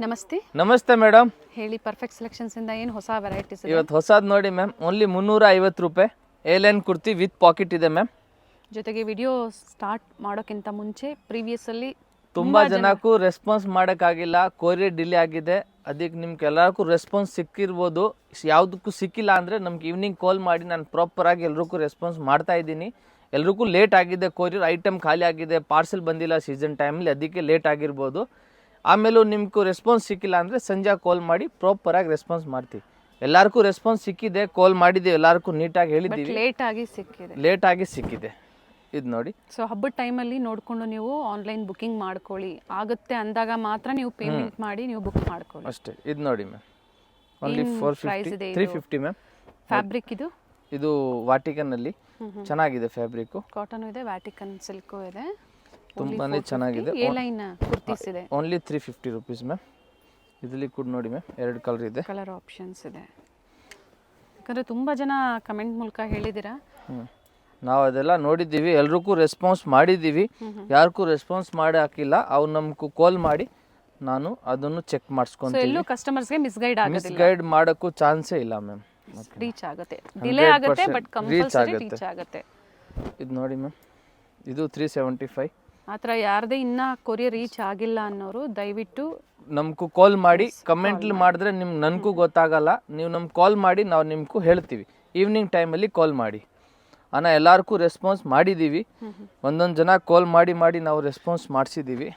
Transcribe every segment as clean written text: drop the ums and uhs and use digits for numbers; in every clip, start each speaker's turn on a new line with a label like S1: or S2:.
S1: ನಮಸ್ತೆ.
S2: ನಮಸ್ತೆ ಮೇಡಮ್.
S1: ಹೇಳಿ, ಪರ್ಫೆಕ್ಟ್ ಸೆಲೆಕ್ಷನ್ಸ್ ಇಂದ ಏನು ಹೊಸ ವೆರೈಟೀಸ್ ಇದೆ?
S2: ಇವತ್ತು ಹೊಸದು ನೋಡಿ ಮ್ಯಾಮ್, ಓನ್ಲಿ 350 ರೂಪಾಯಿ ಏಲೈನ್ ಕುರ್ತಿ ವಿತ್ ಪಾಕೆಟ್ ಇದೆ ಮ್ಯಾಮ್.
S1: ಜೊತೆಗೆ ವಿಡಿಯೋ ಸ್ಟಾರ್ಟ್ ಮಾಡೋಕ್ಕಿಂತ ಮುಂಚೆ ಪ್ರೀವಿಯಸ್ ಅಲ್ಲಿ
S2: ತುಂಬಾ ಜನಕ್ಕೂ ರೆಸ್ಪಾನ್ಸ್ ಮಾಡೋಕ್ಕಾಗಿಲ್ಲ, ಕೊರಿಯರ್ ಡಿಲೇ ಆಗಿದೆ. ಅದಕ್ಕೆ ನಿಮ್ಗೆ ಎಲ್ಲರಿಗೂ ರೆಸ್ಪಾನ್ಸ್ ಸಿಕ್ಕಿರ್ಬೋದು. ಯಾವುದಕ್ಕೂ ಸಿಕ್ಕಿಲ್ಲ ಅಂದರೆ ನಮ್ಗೆ ಈವ್ನಿಂಗ್ ಕಾಲ್ ಮಾಡಿ ನಾನು ಪ್ರಾಪರಾಗಿ ಎಲ್ರಿಗೂ ರೆಸ್ಪಾನ್ಸ್ ಮಾಡ್ತಾ ಇದ್ದೀನಿ. ಎಲ್ರಿಗೂ ಲೇಟ್ ಆಗಿದೆ, ಕೊರಿಯರ್ ಐಟಮ್ ಖಾಲಿ ಆಗಿದೆ, ಪಾರ್ಸೆಲ್ ಬಂದಿಲ್ಲ ಸೀಸನ್ ಟೈಮಲ್ಲಿ, ಅದಕ್ಕೆ ಲೇಟ್ ಆಗಿರ್ಬೋದು. ಆಮೇಲೂ ನಿಮ್ಗೂ ರೆಸ್ಪಾನ್ಸ್ ಸಿಕ್ಕಿಲ್ಲ ಅಂದರೆ ಸಂಜೆ ಕಾಲ್ ಮಾಡಿ ಪ್ರಾಪರಾಗಿ ರೆಸ್ಪಾನ್ಸ್ ಮಾಡ್ತೀವಿ. ಎಲ್ಲರಿಗೂ ರೆಸ್ಪಾನ್ಸ್ ಸಿಕ್ಕಿದೆ, ಕಾಲ್ ಮಾಡಿದ್ದೀವಿ, ಎಲ್ಲರಿಗೂ ನೀಟಾಗಿ ಹೇಳಿದ್ದೀವಿ. ಲೇಟ್ ಆಗಿ ಸಿಕ್ಕಿದೆ. ಇದು ನೋಡಿ.
S1: ಸೊ ಹಬ್ಬದ ಟೈಮಲ್ಲಿ ನೋಡಿಕೊಂಡು ನೀವು ಆನ್ಲೈನ್ ಬುಕಿಂಗ್ ಮಾಡ್ಕೊಳ್ಳಿ. ಆಗುತ್ತೆ ಅಂದಾಗ ಮಾತ್ರ ನೀವು ಪೇಮೆಂಟ್ ಮಾಡಿ ನೀವು ಬುಕ್ ಮಾಡ್ಕೊಳ್ಳಿ
S2: ಅಷ್ಟೇ. ಇದು ನೋಡಿ ಮ್ಯಾಮ್, ಓನ್ಲಿ 450 350 ಮ್ಯಾಮ್.
S1: ಫ್ಯಾಬ್ರಿಕ್ ಇದು
S2: ವಾಟಿಕನ್ನಲ್ಲಿ ಚೆನ್ನಾಗಿದೆ ಫ್ಯಾಬ್ರಿಕ್.
S1: ಕಾಟನ್ ಇದೆ, ವ್ಯಾಟಿಕನ್ ಸಿಲ್ಕು ಇದೆ,
S2: ತುಂಬಾನೇ ಚೆನ್ನಾಗಿದೆ.
S1: ಎ ಲೈನ್ ಕುರ್ತೀಸ್ ಇದೆ.
S2: Only 350 rupees ma'am. ಇದರಲ್ಲಿ ಕೂಡ ನೋಡಿ ಮ್ಯಾಮ್, 2 ಕಲರ್ ಇದೆ,
S1: ಕಲರ್ ಆಪ್ಷನ್ಸ್ ಇದೆ. ಯಾಕಂದರೆ ತುಂಬ ಜನ ಕಮೆಂಟ್ ಮೂಲಕ ಹೇಳಿದ್ದೀರಾ,
S2: ನಾವು ಅದೆಲ್ಲ ನೋಡಿದ್ದೀವಿ, ಎಲ್ರಿಗೂ ರೆಸ್ಪಾನ್ಸ್ ಮಾಡಿದ್ದೀವಿ. ಯಾರಿಗೂ ರೆಸ್ಪಾನ್ಸ್ ಮಾಡಿ ಹಾಕಿಲ್ಲ ಅವ್ರು ನಮ್ಗೆ ಕಾಲ್ ಮಾಡಿ ನಾನು ಅದನ್ನು ಚೆಕ್ ಮಾಡಿಸ್ಕೊಂತೀನಿ.
S1: ಎಲ್ಲೂ ಕಸ್ಟಮರ್ಸ್ಗೆ
S2: ಮಿಸ್ಗೈಡ್ ಮಾಡೋಕ್ಕೂ ಚಾನ್ಸೇ ಇಲ್ಲ ಮ್ಯಾಮ್.
S1: ರೀಚ್ ಆಗುತ್ತೆ, ಡಿಲೇ ಆಗುತ್ತೆ, ಬಟ್ ಕಂಪಲ್ಸರಿ ರೀಚ್ ಆಗುತ್ತೆ.
S2: ಇದು ನೋಡಿ ಮ್ಯಾಮ್, ಇದು 375.
S1: ಆ ಥರ ಯಾರದೇ ಇನ್ನೂ ಕೊರಿಯರ್ ರೀಚ್ ಆಗಿಲ್ಲ ಅನ್ನೋರು ದಯವಿಟ್ಟು
S2: ನಮ್ಗೂ ಕಾಲ್ ಮಾಡಿ. ಕಮೆಂಟ್ಲಿ ಮಾಡಿದ್ರೆ ನನಗೂ ಗೊತ್ತಾಗಲ್ಲ, ನೀವು ನಮ್ಗೆ ಕಾಲ್ ಮಾಡಿ, ನಾವು ನಿಮ್ಗೂ ಹೇಳ್ತೀವಿ. ಈವ್ನಿಂಗ್ ಟೈಮಲ್ಲಿ ಕಾಲ್ ಮಾಡಿ. ಅಣ್ಣ ಎಲ್ಲರಿಗೂ ರೆಸ್ಪಾನ್ಸ್ ಮಾಡಿದ್ದೀವಿ, ಒಂದೊಂದು ಜನ ಕಾಲ್ ಮಾಡಿ ನಾವು ರೆಸ್ಪಾನ್ಸ್ ಮಾಡಿಸಿದ್ದೀವಿ.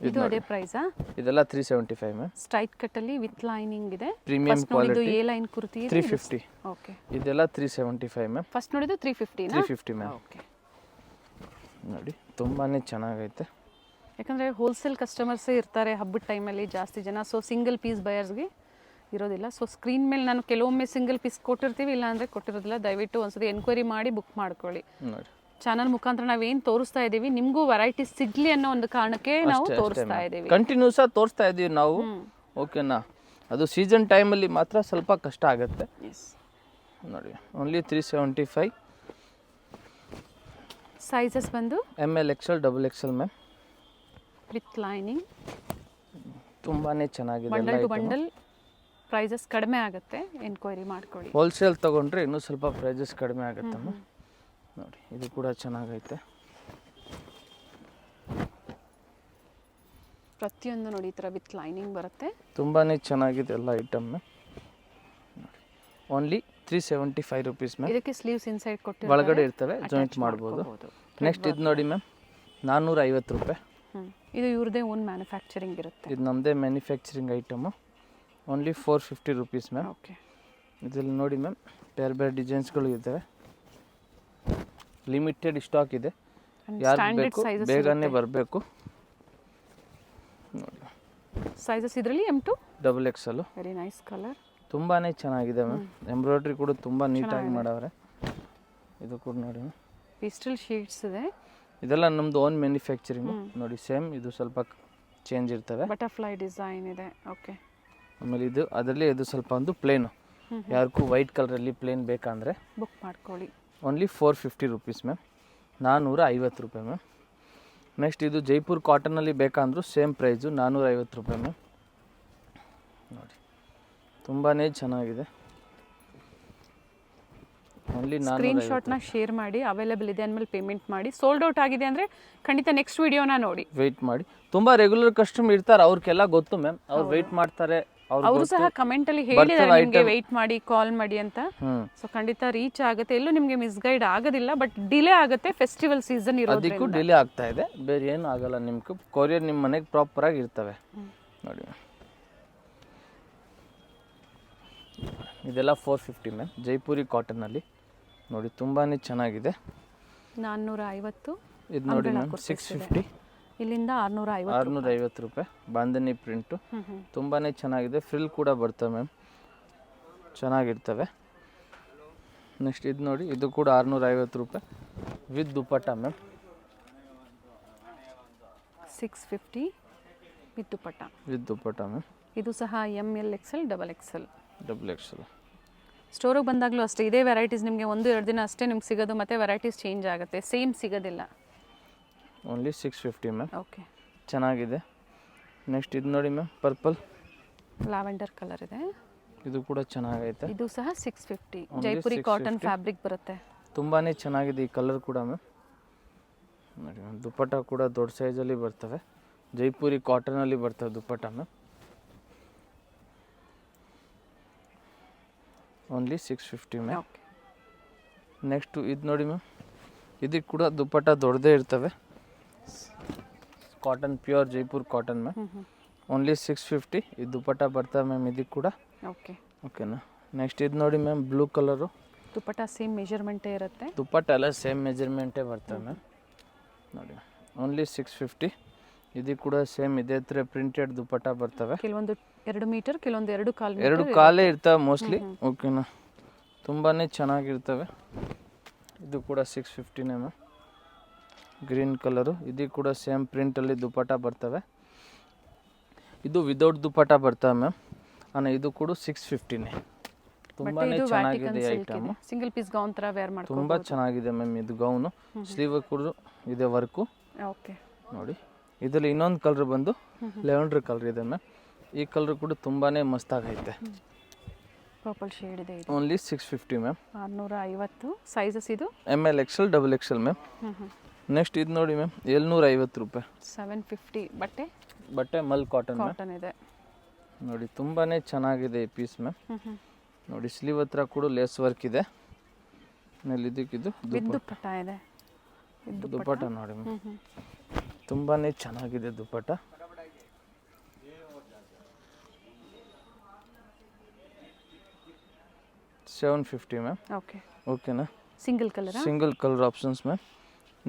S1: ಇದು ಅದೇ ಪ್ರೈಸಾ?
S2: ಇದೆಲ್ಲ 375 ಮ್ಯಾಮ್.
S1: ಸ್ಟ್ರೈಟ್ ಕಟ್ಟಲ್ಲಿ ವಿತ್ ಲೈನಿಂಗ್ ಇದೆ,
S2: premium quality.
S1: A line kurti
S2: 350.
S1: Okay.
S2: ಇದೆಲ್ಲ 375 ಮ್ಯಾಮ್.
S1: ಫಸ್ಟ್ ನೋಡಿದ್ದು 350
S2: ಮ್ಯಾಮ್.
S1: ಓಕೆ.
S2: ನೋಡಿ ತುಂಬಾನೇ ಚೆನ್ನಾಗೈತೆ.
S1: ಯಾಕಂದರೆ ಹೋಲ್ಸೇಲ್ ಕಸ್ಟಮರ್ಸೇ ಇರ್ತಾರೆ ಹಬ್ಬದ ಟೈಮಲ್ಲಿ ಜಾಸ್ತಿ ಜನ. ಸೊ ಸಿಂಗಲ್ ಪೀಸ್ ಬಯರ್ಸ್ಗೆ ಇರೋದಿಲ್ಲ. ಸೊ ಸ್ಕ್ರೀನ್ ಮೇಲೆ ನಾನು ಕೆಲವೊಮ್ಮೆ ಸಿಂಗಲ್ ಪೀಸ್ ಕೊಟ್ಟಿರ್ತೀವಿ, ಇಲ್ಲ ಅಂದರೆ ಕೊಟ್ಟಿರೋದಿಲ್ಲ. ದಯವಿಟ್ಟು ಒಂದ್ಸತಿ ಎನ್ಕ್ವೈರಿ ಮಾಡಿ ಬುಕ್ ಮಾಡ್ಕೊಳ್ಳಿ. ಚಾನಲ್ ಮುಖಾಂತರ ನಾವೇನು ತೋರಿಸ್ತಾ ಇದ್ದೀವಿ ನಿಮಗೂ ವೆರೈಟಿ ಸಿಗ್ಲಿ ಅನ್ನೋ ಒಂದು ಕಾರಣಕ್ಕೆ ನಾವು ತೋರಿಸ್ತಾ ಇದ್ದೀವಿ.
S2: ಕಂಟಿನ್ಯೂಸ್ ಆಗಿ ತೋರಿಸ್ತಾ ಇದ್ದೀವಿ ನಾವು. ಓಕೆನಾ? ಅದು ಸೀಸನ್ ಟೈಮಲ್ಲಿ ಮಾತ್ರ ಸ್ವಲ್ಪ ಕಷ್ಟ ಆಗುತ್ತೆ. ನೋಡಿ, ಓನ್ಲಿ 375.
S1: ಸೈಜಸ್ ಬಂದು
S2: ML XL XXL ma'am,
S1: with lining.
S2: ತುಂಬಾನೇ ಚೆನ್ನಾಗಿದೆ.
S1: ಬಂಡಲ್ ಟು ಬಂಡಲ್ ಪ್ರೈಸಸ್ ಕಡಿಮೆ ಆಗುತ್ತೆ, ಎನ್ಕ್ವೈರಿ ಮಾಡ್ಕೊಳ್ಳಿ.
S2: ಹೋಲ್ಸೇಲ್ ತಗೊಂಡ್ರೆ ಇನ್ನೂ ಸ್ವಲ್ಪ ಪ್ರೈಸಸ್ ಕಡಿಮೆ ಆಗುತ್ತೆ. ನೋಡಿ, ಇದು ಕೂಡ ಚೆನ್ನಾಗೈತೆ.
S1: ಪ್ರತಿಯೊಂದು ನೋಡಿ ಈ ಥರ ವಿತ್ ಲೈನಿಂಗ್ ಬರುತ್ತೆ.
S2: ತುಂಬಾನೇ ಚೆನ್ನಾಗಿದೆ ಎಲ್ಲ ಐಟಮ್. Only 375 rupees ma'am.
S1: ಇದಕ್ಕೆ ಸ್ಲೀವ್ಸ್ ಇನ್ಸೈಡ್ ಕೊಟ್ಟು
S2: ಒಳಗಡೆ ಇರ್ತವೆ, ಜಾಯಿಂಟ್ ಮಾಡ್ಬೋದು. ನೆಕ್ಸ್ಟ್ ಇದು ನೋಡಿ ಮ್ಯಾಮ್, 450 ರೂಪಾಯಿ.
S1: ಇದು ಇವ್ರದೇ ಓನ್ ಮ್ಯಾನುಫ್ಯಾಕ್ಚರಿಂಗ್ ಇರುತ್ತೆ.
S2: ಇದು ನಮ್ಮದೇ manufacturing item. Only 450 rupees ma'am.
S1: Okay.
S2: ಇದರಲ್ಲಿ ನೋಡಿ ಮ್ಯಾಮ್, ಬೇರೆ ಡಿಸೈನ್ಸ್ಗಳು ಇದ್ದಾವೆ. ಲಿಮಿಟೆಡ್ ಸ್ಟಾಕ್ ಇದೆ, ಯಾರು ಬೇಕು ಬೇಗನೆ ಬರಬೇಕು. ನೋಡಿ
S1: ಸೈಜಸ್ ಇದರಲ್ಲಿ M2
S2: XXL.
S1: Very nice colour.
S2: ತುಂಬಾನೇ ಚೆನ್ನಾಗಿದೆ ಮ್ಯಾಮ್. ಎಂಬ್ರಾಯ್ಡ್ರಿ ಕೂಡ ತುಂಬ ನೀಟಾಗಿ ಮಾಡವ್ರೆ. ಇದು ಕೂಡ ನೋಡಿ ಮ್ಯಾಮ್,
S1: ಪೇಸ್ಟಲ್ ಶೇಡ್ಸ್ ಇದೆ.
S2: ಇದೆಲ್ಲ ನಮ್ಮದು ಓನ್ ಮ್ಯಾನುಫ್ಯಾಕ್ಚರಿಂಗ್. ನೋಡಿ ಸೇಮ್, ಇದು ಸ್ವಲ್ಪ ಚೇಂಜ್ ಇರ್ತವೆ.
S1: ಬಟರ್ಫ್ಲೈ ಡಿಸೈನ್ ಇದೆ. ಓಕೆ.
S2: ಆಮೇಲೆ ಇದು ಅದರಲ್ಲಿ ಇದು ಸ್ವಲ್ಪ ಒಂದು ಪ್ಲೇನು, ಯಾರಿಗೂ ವೈಟ್ ಕಲರಲ್ಲಿ ಪ್ಲೇನ್ ಬೇಕಂದರೆ
S1: ಬುಕ್ ಮಾಡ್ಕೊಳ್ಳಿ.
S2: Only 450 rupees ma'am. 450 ರೂಪಾಯಿ ಮ್ಯಾಮ್. ನೆಕ್ಸ್ಟ್ ಇದು ಜೈಪುರ್ ಕಾಟನಲ್ಲಿ ಬೇಕಂದ್ರೂ ಸೇಮ್ ಪ್ರೈಸು, 450 ರೂಪಾಯಿ ಮ್ಯಾಮ್. ನೋಡಿ ತುಂಬಾ ಚೆನ್ನಾಗಿದೆ. ಓನ್ಲಿ
S1: ಸ್ಕ್ರೀನ್ ಶಾಟ್ನ ಶೇರ್ ಮಾಡಿ, ಅವೈಲೇಬಲ್ ಇದೆ ಅಂದಮೇಲೆ ಪೇಮೆಂಟ್ ಮಾಡಿ. ಸೋಲ್ಡ್ ಔಟ್ ಆಗಿದೆ ಅಂದರೆ ಖಂಡಿತ ನೆಕ್ಸ್ಟ್ ವಿಡಿಯೋನ ನೋಡಿ,
S2: ವೆಯ್ಟ್ ಮಾಡಿ. ತುಂಬ ರೆಗ್ಯುಲರ್ ಕಸ್ಟಮರ್ ಇರ್ತಾರೆ, ಅವ್ರಿಗೆಲ್ಲ ಗೊತ್ತು ಮ್ಯಾಮ್, ಅವ್ರು ವೆಯ್ಟ್ ಮಾಡ್ತಾರೆ.
S1: ಅವರು ಸಹ ಕಮೆಂಟಲ್ಲಿ ಹೇಳಿದ್ದಾರೆ ನಿಮಗೆ ವೆಯ್ಟ್ ಮಾಡಿ, ಕಾಲ್ ಮಾಡಿ ಅಂತ. ಸೊ ಖಂಡಿತ ರೀಚ್ ಆಗುತ್ತೆ, ಎಲ್ಲೂ ನಿಮಗೆ ಮಿಸ್ಗೈಡ್ ಆಗೋದಿಲ್ಲ. ಬಟ್ ಡಿಲೇ ಆಗುತ್ತೆ, ಫೆಸ್ಟಿವಲ್ ಸೀಸನ್ ಇರೋದಕ್ಕೆ
S2: ಅದಕ್ಕೂ ಡಿಲೇ ಆಗ್ತಾ ಇದೆ, ಬೇರೆ ಏನು ಆಗಲ್ಲ. ನಿಮ್ಗೆ ಕೊರಿಯರ್ ನಿಮ್ಮ ಮನೆಗೆ ಪ್ರಾಪರಾಗಿ ಇರ್ತವೆ. ನೋಡಿ ಇದೆಲ್ಲ 450 ಮ್ಯಾಮ್, ಜೈಪುರಿ ಕಾಟನಲ್ಲಿ. ನೋಡಿ ತುಂಬಾ ಚೆನ್ನಾಗಿದೆ.
S1: 450.
S2: ಇದು ನೋಡಿ ಮ್ಯಾಮ್, 650.
S1: ಇಲ್ಲಿಂದ 650
S2: ರೂಪಾಯಿ. ಬಾಂಧನಿ ಪ್ರಿಂಟು ತುಂಬಾ ಚೆನ್ನಾಗಿದೆ. ಫ್ರಿಲ್ ಕೂಡ ಬರ್ತವೆ ಮ್ಯಾಮ್, ಚೆನ್ನಾಗಿರ್ತವೆ. ನೆಕ್ಸ್ಟ್ ಇದು ನೋಡಿ, ಇದು ಕೂಡ 650 ರೂಪಾಯಿ with dupatta ma'am.
S1: 650 with dupatta
S2: ma'am.
S1: ಇದು ಸಹ ML XL XXL.
S2: ಸ್ಟೋರಿಗೆ
S1: ಬಂದಾಗಲೂ ಅಷ್ಟೇ, ಇದೇ ವೆರೈಟೀಸ್ ನಿಮಗೆ 1-2 ದಿನ ಅಷ್ಟೇ ನಿಮ್ಗೆ ಸಿಗೋದು, ಮತ್ತೆ ವೆರೈಟೀಸ್ ಚೇಂಜ್ ಆಗುತ್ತೆ, ಸೇಮ್ ಸಿಗೋದಿಲ್ಲ.
S2: Only 650 ma'am.
S1: ಓಕೆ.
S2: ಚೆನ್ನಾಗಿದೆ. ನೆಕ್ಸ್ಟ್ ಇದು ನೋಡಿ ಮ್ಯಾಮ್ ಪರ್ಪಲ್,
S1: ಲ್ಯಾವೆಂಡರ್ ಕಲರ್ ಇದೆ.
S2: ಇದು ಕೂಡ ಚೆನ್ನಾಗೈತೆ.
S1: ಇದು ಸಹ 650 ಜೈಪುರಿ ಕಾಟನ್ ಫ್ಯಾಬ್ರಿಕ್ ಬರುತ್ತೆ.
S2: ತುಂಬಾ ಚೆನ್ನಾಗಿದೆ ಈ ಕಲರ್ ಕೂಡ ಮ್ಯಾಮ್. ನೋಡಿ ಮ್ಯಾಮ್ ದುಪ್ಪಟ್ಟ ಕೂಡ ದೊಡ್ಡ ಸೈಜಲ್ಲಿ ಬರ್ತವೆ, ಜೈಪುರಿ ಕಾಟನಲ್ಲಿ ಬರ್ತವೆ dupatta ma'am. Only 650 ma'am.
S1: Okay.
S2: Next ಇದು ನೋಡಿ ಮ್ಯಾಮ್, ಇದಕ್ಕೆ ಕೂಡ ದುಪ್ಪಟ್ಟ ದೊಡ್ಡದೇ ಇರ್ತವೆ, cotton pure Jaipur cotton ma'am. Only 650 ಇದು ದುಪ್ಪಟ್ಟ ಬರ್ತವೆ ಮ್ಯಾಮ್ ಇದಕ್ಕೆ ಕೂಡ.
S1: ಓಕೆ.
S2: ಓಕೆನಾ. ನೆಕ್ಸ್ಟ್ ಇದು ನೋಡಿ ಮ್ಯಾಮ್ ಬ್ಲೂ ಕಲರು,
S1: ದುಪ್ಪಟ್ಟ ಸೇಮ್ ಮೆಜರ್ಮೆಂಟೇ ಇರುತ್ತೆ.
S2: ದುಪ್ಪಟ್ಟ ಎಲ್ಲ ಸೇಮ್ ಮೆಜರ್ಮೆಂಟೇ ಬರ್ತವೆ ಮ್ಯಾಮ್. ನೋಡಿ ಓನ್ಲಿ 650. ಇದಕ್ಕೆ ಕೂಡ ಸೇಮ್ ಇದೇ ಥರ ಪ್ರಿಂಟೆಡ್ ದುಪ್ಪಟ್ಟ ಬರ್ತವೆ.
S1: ಕೆಲವೊಂದು 2 ಮೀಟರ್, ಕೆಲವೊಂದು 2.25
S2: 2 ಕಾಲೇ ಇರ್ತವೆ ಮೋಸ್ಟ್ಲಿ. ಓಕೆನಾ. ತುಂಬಾ ಚೆನ್ನಾಗಿರ್ತವೆ. ಇದು ಕೂಡ 650ನೇ ಮ್ಯಾಮ್. ಗ್ರೀನ್ ಕಲರು, ಇದಕ್ಕೆ ಕೂಡ ಸೇಮ್ ಪ್ರಿಂಟಲ್ಲಿ ದುಪ್ಪಟ್ಟ ಬರ್ತವೆ. ಇದು ವಿದೌಟ್ ದುಪ್ಪಟ್ಟ ಬರ್ತವೆ ಮ್ಯಾಮ್. ಇದು ಕೂಡ 650ನೇ. ತುಂಬಾ ಚೆನ್ನಾಗಿದೆ ಐಟಮ್.
S1: ಸಿಂಗಲ್ ಪೀಸ್ ಗೌನ್ ಥರ ವೇರ್ ಮಾಡ್ಕೊಂಡು
S2: ತುಂಬ ಚೆನ್ನಾಗಿದೆ ಮ್ಯಾಮ್. ಇದು ಗೌನು ಸ್ಲೀವ್ ಕೂಡ ಇದೆ ವರ್ಕು.
S1: ಓಕೆ.
S2: ನೋಡಿ ಇದರಲ್ಲಿ ಇನ್ನೊಂದು ಕಲರ್ ಬಂದು ಲೆವೆಂಡರ್ ಕಲರ್ ಇದೆ ಮ್ಯಾಮ್. ಈ ಕಲರ್ ಕೂಡ ತುಂಬಾ ಮಸ್ತಾಗೈತೆ.
S1: ಪರ್ಪಲ್ ಶೇಡ್ ಇದೆ. ಇದು
S2: ಓನ್ಲಿ 650 ಮ್ಯಾಮ್.
S1: 650 ಸೈಜಸ್. ಇದು
S2: ML XL XXL ma'am. Next ಇದು ನೋಡಿ ಮ್ಯಾಮ್ 750 ರೂಪಾಯಿ.
S1: 750
S2: ಬಟ್ಟೆ ಮಲ್ ಕಾಟನ್
S1: ಇದೆ.
S2: ನೋಡಿ ತುಂಬಾ ಚೆನ್ನಾಗಿದೆ ಈ ಪೀಸ್ ಮ್ಯಾಮ್. ನೋಡಿ ಸ್ಲೀವ್ ಹತ್ರ ಕೂಡ ಲೇಸ್ ವರ್ಕ್ ಇದೆ. ಆಮೇಲೆ ಇದಕ್ಕಿದು
S1: ದುಪ್ಪಟ್ಟ ಇದೆ.
S2: ದುಪ್ಪಟ್ಟ ನೋಡಿ ಮ್ಯಾಮ್, ತುಂಬಾ ಚೆನ್ನಾಗಿದೆ ದುಪ್ಪಟ್ಟ. $750 ಮ್ಯಾಮ್.
S1: ಓಕೆ.
S2: ಓಕೆನಾ.
S1: Single colour
S2: options ma'am.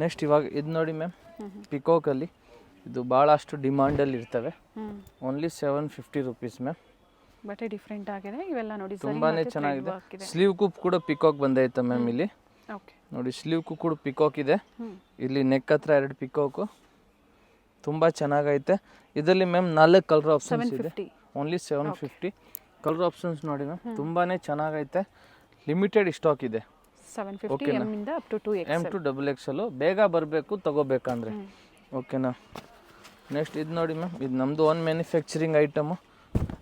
S2: Next ಇವಾಗ ಇದು ನೋಡಿ ಮ್ಯಾಮ್, ಪಿಕಾಕಲ್ಲಿ ಇದು ಭಾಳಷ್ಟು ಡಿಮಾಂಡಲ್ಲಿ ಇರ್ತವೆ. Only 750 rupees ma'am.
S1: ಬಟ್ಟೆ ಡಿಫ್ರೆಂಟ್ ಆಗಿದೆ ಇವೆಲ್ಲ ನೋಡಿ.
S2: ತುಂಬಾ ಚೆನ್ನಾಗಿದೆ. ಸ್ಲೀವ್ ಕೂಪ್ ಕೂಡ ಪಿಕಾಕ್ ಬಂದೈತೆ ಮ್ಯಾಮ್ ಇಲ್ಲಿ.
S1: ಓಕೆ.
S2: ನೋಡಿ ಸ್ಲೀವ್ ಕು ಕೂಡ ಪಿಕಾಕ್ ಇದೆ. ಇಲ್ಲಿ ನೆಕ್ ಹತ್ರ 2 ಪಿಕಾಕು. ತುಂಬ ಚೆನ್ನಾಗೈತೆ. ಇದರಲ್ಲಿ ಮ್ಯಾಮ್ 4 ಕಲರ್ ಆಪ್ಷನ್ಸ್ ಇದೆ. ಓನ್ಲಿ 750. ಕಲರ್ ಆಪ್ಷನ್ಸ್ ನೋಡಿ ಮ್ಯಾಮ್, ತುಂಬಾ ಚೆನ್ನಾಗೈತೆ. ಲಿಮಿಟೆಡ್ ಸ್ಟಾಕ್ ಇದೆ.
S1: 750 M ಇಂದ up to 2XL.
S2: M to XXL. ಬೇಗ ಬರಬೇಕು ತಗೋಬೇಕಂದ್ರೆ. ಓಕೆನಾ. ನೆಕ್ಸ್ಟ್ ಇದು ನೋಡಿ ಮ್ಯಾಮ್, ಇದು ನಮ್ಮದು ಓನ್ ಮ್ಯಾನುಫ್ಯಾಕ್ಚರಿಂಗ್ ಐಟಮು,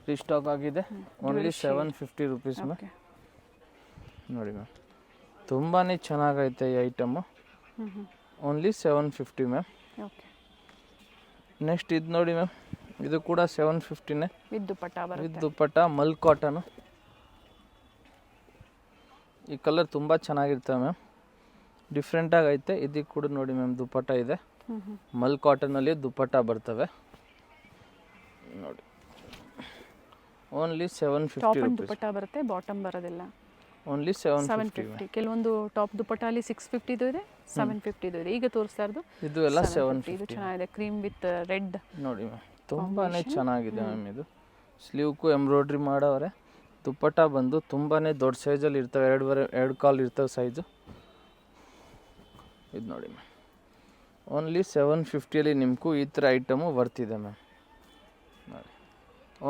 S2: ರೀಸ್ಟಾಕ್ ಆಗಿದೆ. Only 750 rupees ma'am. ನೋಡಿ ಮ್ಯಾಮ್ ತುಂಬಾ ಚೆನ್ನಾಗೈತೆ ಈ item. Only 750 ma'am.
S1: Okay.
S2: Next ಇದು ನೋಡಿ ಮ್ಯಾಮ್, ಇದು ಕೂಡ 750ನೇ.
S1: With
S2: dupatta Mal cotton. ಈ ಕಲರ್ ತುಂಬ ಚೆನ್ನಾಗಿರ್ತವೆ ಮ್ಯಾಮ್, ಡಿಫ್ರೆಂಟಾಗಿ ಐತೆ. ಇದಕ್ಕೆ ಕೂಡ ನೋಡಿ ಮ್ಯಾಮ್ ದುಪ್ಪಟ್ಟ ಇದೆ. ಮಲ್ ಕಾಟನಲ್ಲಿ ದುಪ್ಪಟ್ಟ ಬರ್ತವೆ ನೋಡಿ. Only 750 rupees.
S1: ದುಪ್ಪಟ್ಟ ಬರುತ್ತೆ, ಬಾಟಮ್ ಬರೋದಿಲ್ಲ.
S2: ಓನ್ಲಿ 750.
S1: ಕೆಲವೊಂದು ಟಾಪ್ ದುಪ್ಪಟ್ಟಲ್ಲಿ 650 ಇದೆ, 750 ಇದೆ. ಈಗ ತೋರಿಸ್ತಾ ಇರೋದು
S2: ಇದು ಎಲ್ಲ 750.
S1: ಇದು ಚೆನ್ನಾಗಿದೆ, ಕ್ರೀಮ್ ವಿತ್ ರೆಡ್.
S2: ನೋಡಿ ಮ್ಯಾಮ್ ತುಂಬಾ ಚೆನ್ನಾಗಿದೆ ಮ್ಯಾಮ್. ಇದು ಸ್ಲೀವ್ಗೂ ಎಂಬ್ರಾಯ್ಡ್ರಿ ಮಾಡವ್ರೆ. ದುಪ್ಪಟ್ಟ ಬಂದು ತುಂಬಾ ದೊಡ್ಡ ಸೈಜಲ್ಲಿ ಇರ್ತವೆ, 2 ಕಾಲ್ ಇರ್ತವೆ ಸೈಜು. ಇದು ನೋಡಿ ಮ್ಯಾಮ್, ಓನ್ಲಿ 750ಅಲ್ಲಿ ನಿಮಗೂ ಈ ಥರ ಐಟಮು ಬರ್ತಿದೆ ಮ್ಯಾಮ್. ನೋಡಿ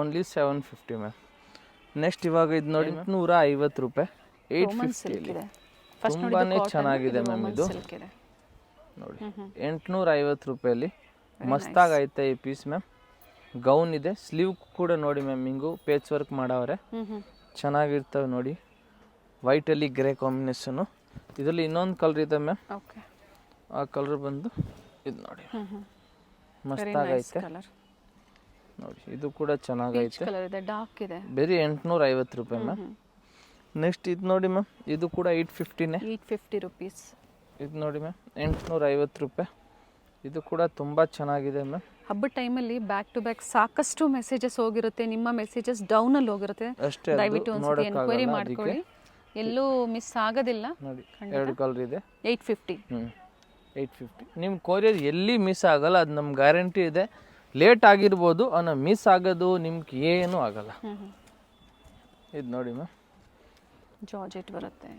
S2: ಓನ್ಲಿ 750 ಮ್ಯಾಮ್. ನೆಕ್ಸ್ಟ್ ಇವಾಗ ಇದು ನೋಡಿ 850 ರೂಪಾಯಿ. 850 ತುಂಬಾ ಚೆನ್ನಾಗಿದೆ ಮ್ಯಾಮ್. ಇದು ನೋಡಿ 850 ರೂಪಾಯಲ್ಲಿ ಮಸ್ತಾಗೈತೆ ಈ ಪೀಸ್ ಮ್ಯಾಮ್. ಗೌನ್ ಇದೆ, ಸ್ಲೀವ್ ಕೂಡ ನೋಡಿ ಮ್ಯಾಮ್ ಹಿಂಗು ಪೇಚ್ ವರ್ಕ್ ಮಾಡವ್ರೆ, ಚೆನ್ನಾಗಿರ್ತವೆ ನೋಡಿ. ವೈಟಲ್ಲಿ ಗ್ರೇ ಕಾಂಬಿನೇಷನು. ಇದರಲ್ಲಿ ಇನ್ನೊಂದು ಕಲರ್ ಇದೆ ಮ್ಯಾಮ್. ಆ ಕಲರ್ ಬಂದು ಇದು ನೋಡಿ ಮಸ್ತಾಗೈತೆ ನೋಡಿ. ಇದು ಕೂಡ ಚೆನ್ನಾಗೈತೆ, ಬರೀ 850 ರೂಪಾಯಿ ಮ್ಯಾಮ್. ನೆಕ್ಸ್ಟ್ ಇದು ನೋಡಿ ಮ್ಯಾಮ್, ಇದು ಕೂಡ 850ನೇ.
S1: 850 ರುಪೀಸ್.
S2: ಇದು ನೋಡಿ ಮ್ಯಾಮ್ 850 ರೂಪಾಯಿ. ಇದು ಕೂಡ ತುಂಬ ಚೆನ್ನಾಗಿದೆ ಮ್ಯಾಮ್.
S1: ಹಬ್ಬದ ಟೈಮಲ್ಲಿ ಬ್ಯಾಕ್ ಟು ಬ್ಯಾಕ್ ಸಾಕಷ್ಟು ಮೆಸೇಜಸ್ ಹೋಗಿರುತ್ತೆ, ನಿಮ್ಮ ಮೆಸೇಜಸ್ ಡೌನಲ್ಲಿ ಹೋಗಿರುತ್ತೆ.
S2: ಅಷ್ಟೇ,
S1: ದಯವಿಟ್ಟು ಒಂದ್ಸತಿ ಎನ್ಕ್ವೈರಿ ಮಾಡ್ಕೊಳ್ಳಿ, ಎಲ್ಲೂ ಮಿಸ್ ಆಗೋದಿಲ್ಲ.
S2: ನೋಡಿ 2 ಕಲರ್ ಇದೆ.
S1: 850.
S2: 850. ನಿಮ್ಮ ಕೊರಿಯರ್ ಎಲ್ಲಿ ಮಿಸ್ ಆಗಲ್ಲ, ಅದು ನಮ್ಮ ಗ್ಯಾರಂಟಿ ಇದೆ. ಲೇಟ್ ಆಗಿರ್ಬೋದು, ಅನ್ನೋ ಮಿಸ್ ಆಗೋದು ನಿಮ್ಗೆ ಏನೂ ಆಗಲ್ಲ. ಇದು ನೋಡಿ ಮ್ಯಾಮ್,
S1: ಜಾರ್ಜೆಟ್ ಬರುತ್ತೆ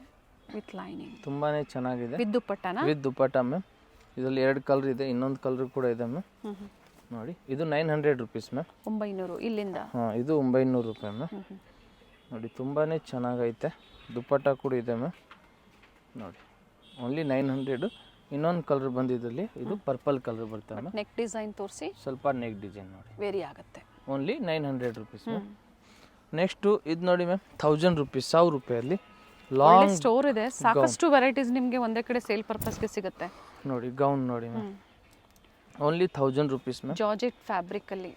S1: ವಿತ್ ಲೈನಿಂಗ್,
S2: ತುಂಬಾ ಚೆನ್ನಾಗಿದೆ.
S1: ವಿತ್ ದುಪ್ಪಟ್ಟನ?
S2: With dupatta ma'am. ಇದರಲ್ಲಿ 2 ಕಲರ್ ಇದೆ, ಇನ್ನೊಂದು ಕಲರ್ ಕೂಡ ಇದೆ ಮ್ಯಾಮ್. ನೋಡಿ ಇದು 900 ರುಪೀಸ್ ಮ್ಯಾಮ್.
S1: 900 ಇಲ್ಲಿಂದ.
S2: ಹಾಂ, ಇದು 900 ರೂಪಾಯಿ ಮ್ಯಾಮ್. ನೋಡಿ ತುಂಬಾ ಚೆನ್ನಾಗೈತೆ. ದುಪ್ಪಟ್ಟ ಕೂಡ ಇದೆ ಮ್ಯಾಮ್. ನೋಡಿ ಓನ್ಲಿ 900. ಇನ್ನೊಂದು ಕಲರ್ ಬಂದಿದ್ರಲ್ಲಿ ಇದು ಪರ್ಪಲ್ ಕಲರ್ ಬರ್ತವೆ ಮ್ಯಾಮ್.
S1: ನೆಕ್ ಡಿಸೈನ್ ತೋರಿಸಿ,
S2: ಸ್ವಲ್ಪ ನೆಕ್ ಡಿಸೈನ್ ನೋಡಿ,
S1: ವೇರಿ ಆಗುತ್ತೆ.
S2: Only 900 rupees ma'am. ನೆಕ್ಸ್ಟು ಇದು ನೋಡಿ ಮ್ಯಾಮ್ 1000 ರುಪೀಸ್, 1000 ರೂಪಾಯಲ್ಲಿ ಲಾಂಗ್
S1: ಸ್ಟೋರ್ ಇದೆ, ಸಾಕಷ್ಟು ವೆರೈಟೀಸ್ ನಿಮಗೆ ಒಂದೇ ಕಡೆ ಸೇಲ್ ಪರ್ಪಸ್ಗೆ ಸಿಗುತ್ತೆ.
S2: ನೋಡಿ ಗೌನ್ ನೋಡಿ ma'am, only 1000 rupees ma'am.
S1: Georgette fabric ಅಲ್ಲಿ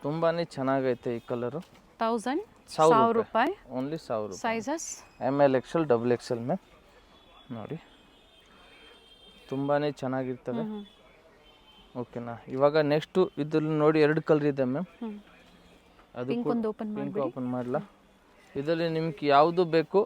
S2: ತುಂಬಾ ಚೆನ್ನಾಗೈತೆ ಈ ಕಲರು.
S1: 1000 ರೂಪಾಯಿ,
S2: ಓನ್ಲಿ 1000 ರೂಪಾಯಿ.
S1: Sizes
S2: ML XL XXL ma'am. ನೋಡಿ ತುಂಬಾ ಚೆನ್ನಾಗಿರ್ತವೆ. ಓಕೆನಾ, ಇವಾಗ ನೆಕ್ಸ್ಟು ಇದ್ರಲ್ಲಿ ನೋಡಿ 2 ಕಲರ್ ಇದೆ ಮ್ಯಾಮ್. ಅದು ಪಿಂಕ್ ಓಪನ್ ಮಾಡಲ. ಇದರಲ್ಲಿ ನಿಮ್ಗೆ ಯಾವುದು ಬೇಕು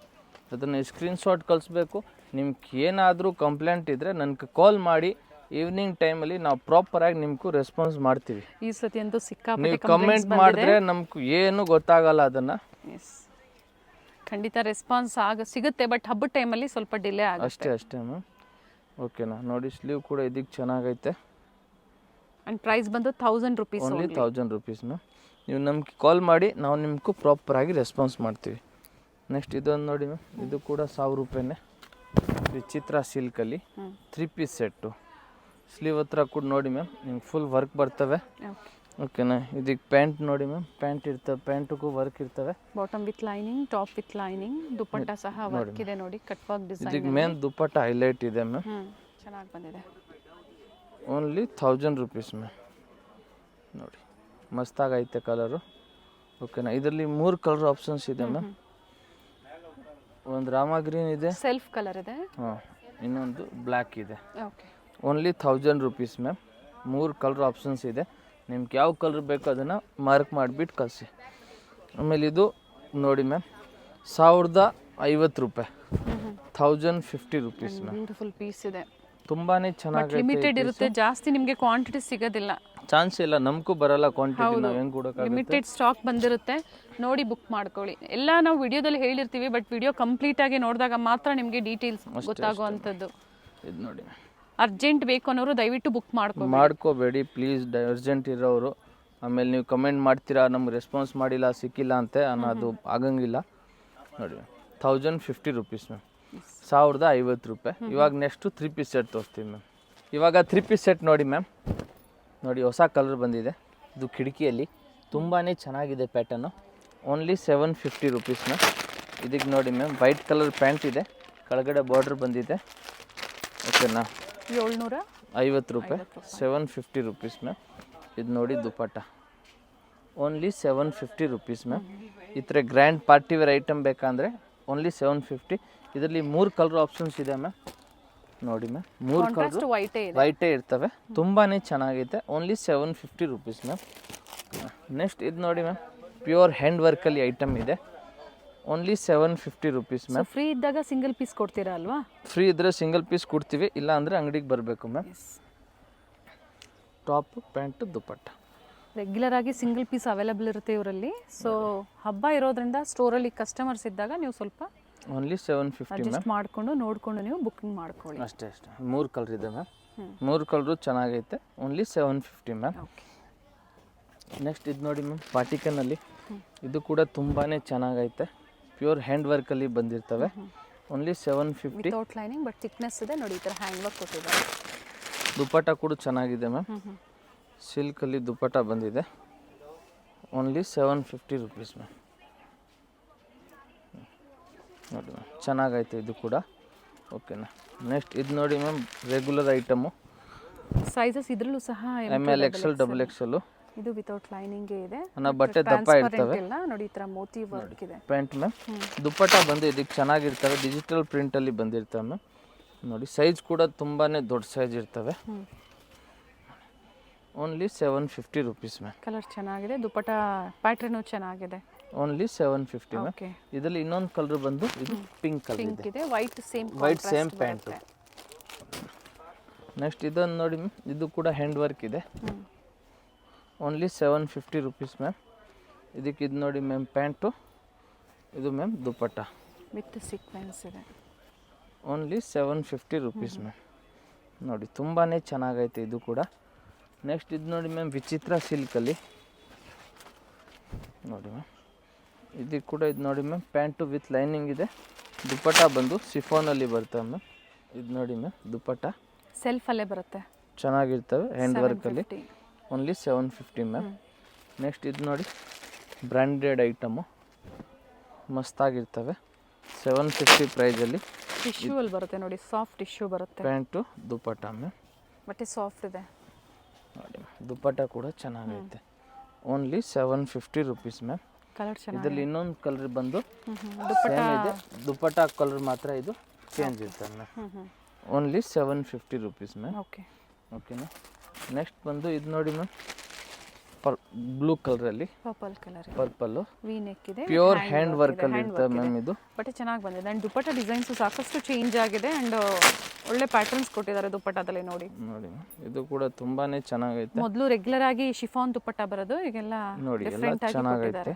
S2: ಅದನ್ನು ಸ್ಕ್ರೀನ್ಶಾಟ್ ಕಳಿಸ್ಬೇಕು. ನಿಮ್ಗೆ ಏನಾದರೂ ಕಂಪ್ಲೇಂಟ್ ಇದ್ದರೆ ನನಗೆ ಕಾಲ್ ಮಾಡಿ, ಈವ್ನಿಂಗ್ ಟೈಮಲ್ಲಿ ನಾವು ಪ್ರಾಪರಾಗಿ ನಿಮ್ಗೂ ರೆಸ್ಪಾನ್ಸ್ ಮಾಡ್ತೀವಿ.
S1: ಈ ಸತಿ ಅಂತೂ
S2: ನೀವು
S1: ಸಿಕ್ಕಾಪಟ್ಟೆ
S2: ಕಮೆಂಟ್ ಮಾಡಿದ್ರೆ ನಮ್ಗೆ ಏನು ಗೊತ್ತಾಗಲ್ಲ ಅದನ್ನು.
S1: ಖಂಡಿತ ರೆಸ್ಪಾನ್ಸ್ ಸಿಗುತ್ತೆ, ಬಟ್ ಹಬ್ಬದ ಟೈಮಲ್ಲಿ ಸ್ವಲ್ಪ ಡಿಲೇ ಆಗುತ್ತೆ
S2: ಅಷ್ಟೇ ಮ್ಯಾಮ್. ಓಕೆನಾ, ನೋಡಿ ಸ್ಲೀವ್ ಕೂಡ ಇದಕ್ಕೆ ಚೆನ್ನಾಗೈತೆ.
S1: ಆ್ಯಂಡ್ ಪ್ರೈಸ್ ಬಂದು 1000 ರುಪೀಸ್,
S2: ಓನ್ಲಿ 1000 ರುಪೀಸ್ ಮ್ಯಾಮ್. ನೀವು ನಮ್ಗೆ ಕಾಲ್ ಮಾಡಿ ನಾವು ನಿಮ್ಗೂ ಪ್ರಾಪರಾಗಿ ರೆಸ್ಪಾನ್ಸ್ ಮಾಡ್ತೀವಿ. ನೆಕ್ಸ್ಟ್ ಇದೊಂದು ನೋಡಿ ಮ್ಯಾಮ್, ಇದು ಕೂಡ 1000 ರೂಪಾಯಿನೇ. ವಿಚಿತ್ರ ಸಿಲ್ಕಲ್ಲಿ 3 ಪೀಸ್ ಸೆಟ್ಟು. ಸ್ಲೀವ್ ಹತ್ರ ಕೂಡ ನೋಡಿ ಮ್ಯಾಮ್ ನಿಮ್ಗೆ ಫುಲ್ ವರ್ಕ್ ಬರ್ತವೆ. ಓಕೆನಾ, ಇದಕ್ಕೆ ಪ್ಯಾಂಟ್ ನೋಡಿ ಮ್ಯಾಮ್, ಪ್ಯಾಂಟ್ ಇರ್ತವೆ, ಪ್ಯಾಂಟಿಗೂ ವರ್ಕ್ ಇರ್ತವೆ.
S1: Bottom with lining, top with lining, dupatta ಸಹ ವರ್ಕ್ ಇದೆ ನೋಡಿ, ಕಟ್ ವರ್ಕ್ ಡಿಸೈನ್.
S2: ಇದಕ್ಕೆ ಮೇನ್ ದುಪಟ್ಟ ಹೈಲೈಟ್ ಇದೆ ಮ್ಯಾಮ್.
S1: ಚೆನ್ನಾಗಿ ಬಂದಿದೆ.
S2: Only 1000 rupees ma'am. ನೋಡಿ ಮಸ್ತಾಗೈತೆ ಕಲರು. ಓಕೆನಾ, ಇದರಲ್ಲಿ 3 ಕಲರ್ ಆಪ್ಷನ್ಸ್ ಇದೆ ಮ್ಯಾಮ್. ಒಂದು ರಾಮ ಗ್ರೀನ್ ಇದೆ,
S1: ಸೆಲ್ಫ್ ಕಲರ್ ಇದೆ,
S2: ಇನ್ನೊಂದು ಬ್ಲ್ಯಾಕ್ ಇದೆ.
S1: Okay,
S2: only 1000 rupees ma'am. 3 colour options ಇದೆ. ನಿಮ್ಗೆ ಯಾವ ಕಲರ್ ಬೇಕೋ ಅದನ್ನು ಮಾರ್ಕ್ ಮಾಡಿಬಿಟ್ಟು ಕಳಿಸಿ. ಆಮೇಲೆ ಇದು ನೋಡಿ ಮ್ಯಾಮ್ 1050 ರೂಪಾಯಿ, 1050 ರುಪೀಸ್ ಮ್ಯಾಮ್.
S1: ಬ್ಯೂಟಿಫುಲ್ ಪೀಸ್ ಇದೆ,
S2: ತುಂಬಾ ಚೆನ್ನಾಗಿ
S1: ಲಿಮಿಟೆಡ್ ಇರುತ್ತೆ, ಜಾಸ್ತಿ ನಿಮಗೆ ಕ್ವಾಂಟಿಟಿ ಸಿಗೋದಿಲ್ಲ,
S2: ಚಾನ್ಸ್ ಇಲ್ಲ, ನಮಗೂ ಬರಲ್ಲ ಕ್ವಾಂಟಿಟಿ, ನಾವು ಹೆಂಗೆ ಕೊಡೋಕ್ಕಾಗುತ್ತೆ.
S1: ಲಿಮಿಟೆಡ್ ಸ್ಟಾಕ್ ಬಂದಿರುತ್ತೆ, ನೋಡಿ ಬುಕ್ ಮಾಡ್ಕೊಳ್ಳಿ. ಎಲ್ಲ ನಾವು ವಿಡಿಯೋದಲ್ಲಿ ಹೇಳಿರ್ತೀವಿ, ಬಟ್ ವಿಡಿಯೋ ಕಂಪ್ಲೀಟ್ ಆಗಿ ನೋಡಿದಾಗ ಮಾತ್ರ ನಿಮಗೆ ಡೀಟೇಲ್ಸ್ ಗೊತ್ತಾಗುವಂಥದ್ದು.
S2: ಇದು ನೋಡಿ,
S1: ಅರ್ಜೆಂಟ್ ಬೇಕು ಅನ್ನೋರು ದಯವಿಟ್ಟು ಬುಕ್
S2: ಮಾಡ್ಕೋಬೇಡಿ ಪ್ಲೀಸ್, ಅರ್ಜೆಂಟ್ ಇರೋರು. ಆಮೇಲೆ ನೀವು ಕಮೆಂಟ್ ಮಾಡ್ತೀರಾ ನಮ್ಗೆ ರೆಸ್ಪಾನ್ಸ್ ಮಾಡಿಲ್ಲ, ಸಿಕ್ಕಿಲ್ಲ ಅಂತ ಅನ್ನೋದು ಆಗಂಗಿಲ್ಲ. ನೋಡಿ 1050 ರುಪೀಸ್ ಮ್ಯಾಮ್, 1050 ರೂಪಾಯಿ. ಇವಾಗ ನೆಕ್ಸ್ಟು 3 ಪೀಸ್ ಸೆಟ್ ತೋರಿಸ್ತೀವಿ ಮ್ಯಾಮ್. ಇವಾಗ 3 ಪೀಸ್ ಸೆಟ್ ನೋಡಿ ಮ್ಯಾಮ್. ನೋಡಿ ಹೊಸ ಕಲರ್ ಬಂದಿದೆ, ಇದು ಕಿಟಕಿಯಲ್ಲಿ ತುಂಬಾ ಚೆನ್ನಾಗಿದೆ ಪ್ಯಾಟರ್ನು. Only 750 rupees ma'am. ಇದಕ್ಕೆ ನೋಡಿ ಮ್ಯಾಮ್ ವೈಟ್ ಕಲರ್ ಪ್ಯಾಂಟ್ ಇದೆ, ಕೆಳಗಡೆ ಬಾರ್ಡ್ರ್ ಬಂದಿದೆ. ಓಕೆನಾ, 750 ರೂಪಾಯಿ, 750 ರುಪೀಸ್ ಮ್ಯಾಮ್. ಇದು ನೋಡಿ ದುಪಟ್ಟ, ಓನ್ಲಿ 750 ರುಪೀಸ್ ಮ್ಯಾಮ್. ಈ ಥರ ಗ್ರ್ಯಾಂಡ್ ಪಾರ್ಟಿ ವೇರ್ ಐಟಮ್ ಬೇಕಂದರೆ ಓನ್ಲಿ 750. ಇದರಲ್ಲಿ 3 ಕಲರ್ ಆಪ್ಷನ್ಸ್ ಇದೆ ಮ್ಯಾಮ್. ನೋಡಿ ಮ್ಯಾಮ್ 3 ಕಲರ್ ವೈಟೇ ಇರ್ತವೆ, ತುಂಬಾ ಚೆನ್ನಾಗೈತೆ. Only 750 rupees ma'am. ನೆಕ್ಸ್ಟ್ ಇದು ನೋಡಿ ಮ್ಯಾಮ್, ಪ್ಯೂರ್ ಹ್ಯಾಂಡ್ ವರ್ಕಲ್ಲಿ ಐಟಮ್ ಇದೆ, ಓನ್ಲಿ 750 ರುಪೀಸ್ ಮ್ಯಾಮ್.
S1: ಫ್ರೀ ಇದ್ದಾಗ ಸಿಂಗಲ್ ಪೀಸ್ ಕೊಡ್ತೀರಾ ಅಲ್ವಾ?
S2: ಫ್ರೀ ಇದ್ದರೆ ಸಿಂಗಲ್ ಪೀಸ್ ಕೊಡ್ತೀವಿ, ಇಲ್ಲ ಅಂದರೆ ಅಂಗಡಿಗೆ ಬರಬೇಕು ma'am. Top pant dupatta
S1: regular ಆಗಿ ಸಿಂಗಲ್ ಪೀಸ್ ಅವೈಲೇಬಲ್ ಇರುತ್ತೆ ಇವರಲ್ಲಿ. ಸೊ ಹಬ್ಬ ಇರೋದ್ರಿಂದ ಸ್ಟೋರಲ್ಲಿ ಕಸ್ಟಮರ್ಸ್ ಇದ್ದಾಗ ನೀವು ಸ್ವಲ್ಪ
S2: ಓನ್ಲಿ 750
S1: ಅಡ್ಜಸ್ಟ್ ಮಾಡಿಕೊಂಡು ನೋಡಿಕೊಂಡು ನೀವು ಬುಕಿಂಗ್ ಮಾಡ್ಕೊಳ್ಳಿ.
S2: ಅಷ್ಟೇ 3 ಕಲರ್ ಇದೆ ಮ್ಯಾಮ್. 3 ಕಲರು ಚೆನ್ನಾಗೈತೆ, ಓನ್ಲಿ 750 ಮ್ಯಾಮ್. ನೆಕ್ಸ್ಟ್ ಇದು ನೋಡಿ ಮ್ಯಾಮ್ ಪಾಟಿಕನಲ್ಲಿ, ಇದು ಕೂಡ ತುಂಬಾ ಚೆನ್ನಾಗೈತೆ, ಪ್ಯೂರ್ ಹ್ಯಾಂಡ್ ವರ್ಕಲ್ಲಿ ಬಂದಿರ್ತವೆ. Only 750.
S1: Without lining but thickness ಇದೆ ನೋಡಿ, ಈ ಥರ ಹ್ಯಾಂಡ್ ವರ್ಕ್ ಕೊಟ್ಟಿದ್ದಾರೆ.
S2: ದುಪಟ್ಟ ಕೂಡ ಚೆನ್ನಾಗಿದೆ ಮ್ಯಾಮ್, ಸಿಲ್ಕಲ್ಲಿ ದುಪಟ್ಟ ಬಂದಿದೆ. Only 750 rupees ma'am. ನೋಡಿ ಮ್ಯಾಮ್ ಚೆನ್ನಾಗೈತೆ ಇದು ಕೂಡ. ಓಕೆನಾ, ನೆಕ್ಸ್ಟ್ ಇದು ನೋಡಿ ಮ್ಯಾಮ್ ರೆಗ್ಯುಲರ್ ಐಟಮು,
S1: ಸೈಜಸ್ ಇದರಲ್ಲೂ ಸಹ
S2: ML XL XXL.
S1: ಇದು ವಿತೌಟ್ ಲೈನಿಂಗ್ ಇದೆ,
S2: ಬಟ್ಟೆ ದಪ್ಪ ಇರ್ತವೆ
S1: ನೋಡಿ, ಈ ತರ ಮೋತಿ ವರ್ಕ್ ಇದೆ.
S2: ಪ್ಯಾಂಟ್ ಮ್ಯಾಮ್, ದುಪಟ್ಟ ಬಂದು ಇದಕ್ಕೆ ಚೆನ್ನಾಗಿರ್ತವೆ, ಡಿಜಿಟಲ್ ಪ್ರಿಂಟಲ್ಲಿ ಬಂದಿರ್ತವೆ ಮ್ಯಾಮ್. ನೋಡಿ ಸೈಜ್ ಕೂಡ ತುಂಬಾ ದೊಡ್ಡ ಸೈಜ್ ಇರ್ತವೆ. Only 750 rupees ma'am.
S1: ಕಲರ್ ಚೆನ್ನಾಗಿದೆ, ದುಪಟ್ಟ ಪ್ಯಾಟರ್ನು ಚೆನ್ನಾಗಿದೆ.
S2: Only 750 ma'am. ಇದರಲ್ಲಿ ಇನ್ನೊಂದು ಕಲರ್ ಬಂದು ಇದು ಪಿಂಕ್ ಕಲರ್ ಇದೆ,
S1: ವೈಟ್ ಸೇಮ್
S2: ಪ್ಯಾಂಟು. ನೆಕ್ಸ್ಟ್ ಇದೊಂದು ನೋಡಿ ಮ್ಯಾಮ್, ಇದು ಕೂಡ ಹ್ಯಾಂಡ್ ವರ್ಕ್ ಇದೆ. Only 750 rupees ma'am. ಇದಕ್ಕೆ ಇದು ನೋಡಿ ಮ್ಯಾಮ್ ಪ್ಯಾಂಟು, ಇದು ಮ್ಯಾಮ್ ದುಪಟ್ಟ
S1: ವಿತ್ ಸೀಕ್ವೆನ್ಸ್ ಇದೆ.
S2: Only 750 rupees ma'am. ನೋಡಿ ತುಂಬಾ ಚೆನ್ನಾಗೈತೆ ಇದು ಕೂಡ. ನೆಕ್ಸ್ಟ್ ಇದು ನೋಡಿ ಮ್ಯಾಮ್ ವಿಚಿತ್ರ ಸಿಲ್ಕಲ್ಲಿ ನೋಡಿ ಮ್ಯಾಮ್, ಇದಕ್ಕೆ ಕೂಡ ಇದು ನೋಡಿ ಮ್ಯಾಮ್ ಪ್ಯಾಂಟು ವಿತ್ ಲೈನಿಂಗ್ ಇದೆ, ದುಪಟ್ಟ ಬಂದು ಸಿಫೋನಲ್ಲಿ ಬರ್ತವೆ ಮ್ಯಾಮ್. ಇದು ನೋಡಿ ಮ್ಯಾಮ್ ದುಪಟ್ಟ
S1: ಸೆಲ್ಫ್ ಅಲ್ಲೇ ಬರುತ್ತೆ.
S2: ಚೆನ್ನಾಗಿರ್ತವೆ ಹ್ಯಾಂಡ್ ವರ್ಕಲ್ಲಿ. Only 750 ma'am. ನೆಕ್ಸ್ಟ್ ಇದು ನೋಡಿ ಬ್ರ್ಯಾಂಡೆಡ್ ಐಟಮು ಮಸ್ತಾಗಿರ್ತವೆ 750 ಪ್ರೈಸಲ್ಲಿ.
S1: ಟಿಶ್ಯೂ ಅಲ್ಲಿ ಬರುತ್ತೆ ನೋಡಿ, ಸಾಫ್ಟ್ ಟಿಶ್ಯೂ ಬರುತ್ತೆ.
S2: ಪ್ಯಾಂಟು ದುಪ್ಪಟ್ಟ ಮ್ಯಾಮ್.
S1: ಬಟ್ಟೆ ಸಾಫ್ಟ್ ಇದೆ
S2: ನೋಡಿ, ದುಪ್ಪಟ್ಟ ಕೂಡ ಚೆನ್ನಾಗೈತೆ. Only 750 rupees ma'am.
S1: ಕಲರ್ ಚೆನ್ನಾಗಿ.
S2: ಇದರಲ್ಲಿ ಇನ್ನೊಂದು ಕಲರ್ ಬಂದು
S1: ದುಪ್ಪಟ್ಟ
S2: ಸೇಮ್ ಇದೆ, ದುಪ್ಪಟ್ಟ ಕಲರ್ ಮಾತ್ರ ಇದು ಚೇಂಜ್ ಇರ್ತದೆ ma'am. Only 750 rupees ma'am.
S1: Okay
S2: ಓಕೆನಾ. ನೆಕ್ಸ್ಟ್ ಬಂದು ಇದು ನೋಡಿ ಮ್ಯಾಮ್, ಬ್ಲೂ ಕಲರಲ್ಲಿ
S1: purple colour,
S2: purple
S1: V neck ಇದೆ,
S2: ಪ್ಯೂರ್ ಹ್ಯಾಂಡ್ ವರ್ಕಲ್ಲಿ ಇರ್ತದೆ ಮ್ಯಾಮ್. ಇದು
S1: ಬಟ್ಟೆ ಚೆನ್ನಾಗಿ ಬಂದಿದೆ ಆ್ಯಂಡ್ ದುಪ್ಪಟ್ಟ ಡಿಸೈನ್ಸು ಸಾಕಷ್ಟು ಚೇಂಜ್ ಆಗಿದೆ ಆ್ಯಂಡ್ ಒಳ್ಳೆ ಪ್ಯಾಟರ್ನ್ಸ್ ಕೊಟ್ಟಿದ್ದಾರೆ ದುಪ್ಪಟ್ಟದಲ್ಲಿ ನೋಡಿ.
S2: ನೋಡಿ ಇದು ಕೂಡ ತುಂಬಾನೇ ಚೆನ್ನಾಗೈತೆ.
S1: ಮೊದಲು ರೆಗ್ಯುಲರ್ ಆಗಿ ಶಿಫಾನ್ ದುಪ್ಪಟ್ಟ ಬರೋದು, ಈಗೆಲ್ಲ
S2: ನೋಡಿ ಎಲ್ಲ
S1: ಡಿಫ್ರೆಂಟ್ ಆಗಿ
S2: ಚೆನ್ನಾಗೈತೆ.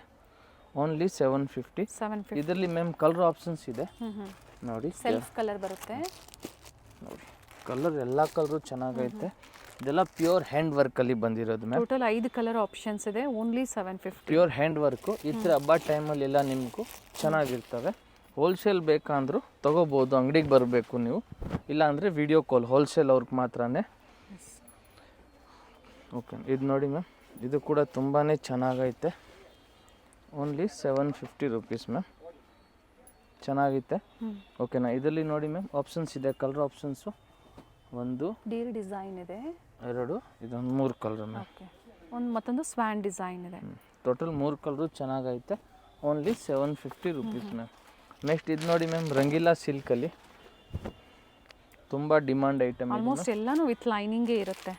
S2: ಓನ್ಲಿ 750.
S1: 750.
S2: ಇದರಲ್ಲಿ ಮ್ಯಾಮ್ ಕಲರ್ ಆಪ್ಷನ್ಸ್ ಇದೆ ನೋಡಿ.
S1: ಸೆಲ್ಫ್ ಕಲರ್ ಬರುತ್ತೆ
S2: ನೋಡಿ, ಕಲರ್ ಎಲ್ಲ ಕಲರು ಚೆನ್ನಾಗೈತೆ. ಇದೆಲ್ಲ ಪ್ಯೂರ್ ಹ್ಯಾಂಡ್ ವರ್ಕಲ್ಲಿ ಬಂದಿರೋದು ಮ್ಯಾಮ್.
S1: ಟೋಟಲ್ 5 ಕಲರ್ ಆಪ್ಷನ್ಸ್ ಇದೆ. ಓನ್ಲಿ 750.
S2: Pure hand work. ಈ ಥರ ಹಬ್ಬ ಟೈಮಲ್ಲಿ ಎಲ್ಲ ನಿಮಗೂ ಚೆನ್ನಾಗಿರ್ತವೆ. ಹೋಲ್ಸೇಲ್ ಬೇಕಂದ್ರೂ ತೊಗೋಬೋದು, ಅಂಗಡಿಗೆ ಬರಬೇಕು ನೀವು, ಇಲ್ಲಾಂದರೆ ವಿಡಿಯೋ ಕಾಲ್, ಹೋಲ್ಸೇಲ್ ಅವ್ರಿಗೆ ಮಾತ್ರನೇ. ಓಕೆ, ಇದು ನೋಡಿ ಮ್ಯಾಮ್, ಇದು ಕೂಡ ತುಂಬಾ ಚೆನ್ನಾಗೈತೆ. Only 750 rupees ma'am. ಚೆನ್ನಾಗೈತೆ. ಓಕೆನಾ. ಇದರಲ್ಲಿ ನೋಡಿ ಮ್ಯಾಮ್ ಆಪ್ಷನ್ಸ್ ಇದೆ, ಕಲರ್ ಆಪ್ಷನ್ಸು. ಒಂದು
S1: ಡೀರ್ ಡಿಸೈನ್ ಇದೆ,
S2: 2, ಇದೊಂದು 3 ಕಲರ್ ಮ್ಯಾಮ್.
S1: ಓಕೆ, ಒಂದು ಮತ್ತೊಂದು ಸ್ವ್ಯಾನ್ ಡಿಸೈನ್ ಇದೆ.
S2: ಟೋಟಲ್ 3 ಕಲರು ಚೆನ್ನಾಗೈತೆ. Only 750 rupees ma'am. ನೆಕ್ಸ್ಟ್ ಇದು ನೋಡಿ ಮ್ಯಾಮ್, ರಂಗೀಲಾ ಸಿಲ್ಕಲ್ಲಿ ತುಂಬ ಡಿಮಾಂಡ್ ಐಟಮ್.
S1: ಆಲ್ಮೋಸ್ಟ್ ಎಲ್ಲಾನು ವಿತ್ ಲೈನಿಂಗೇ ಇರುತ್ತೆ,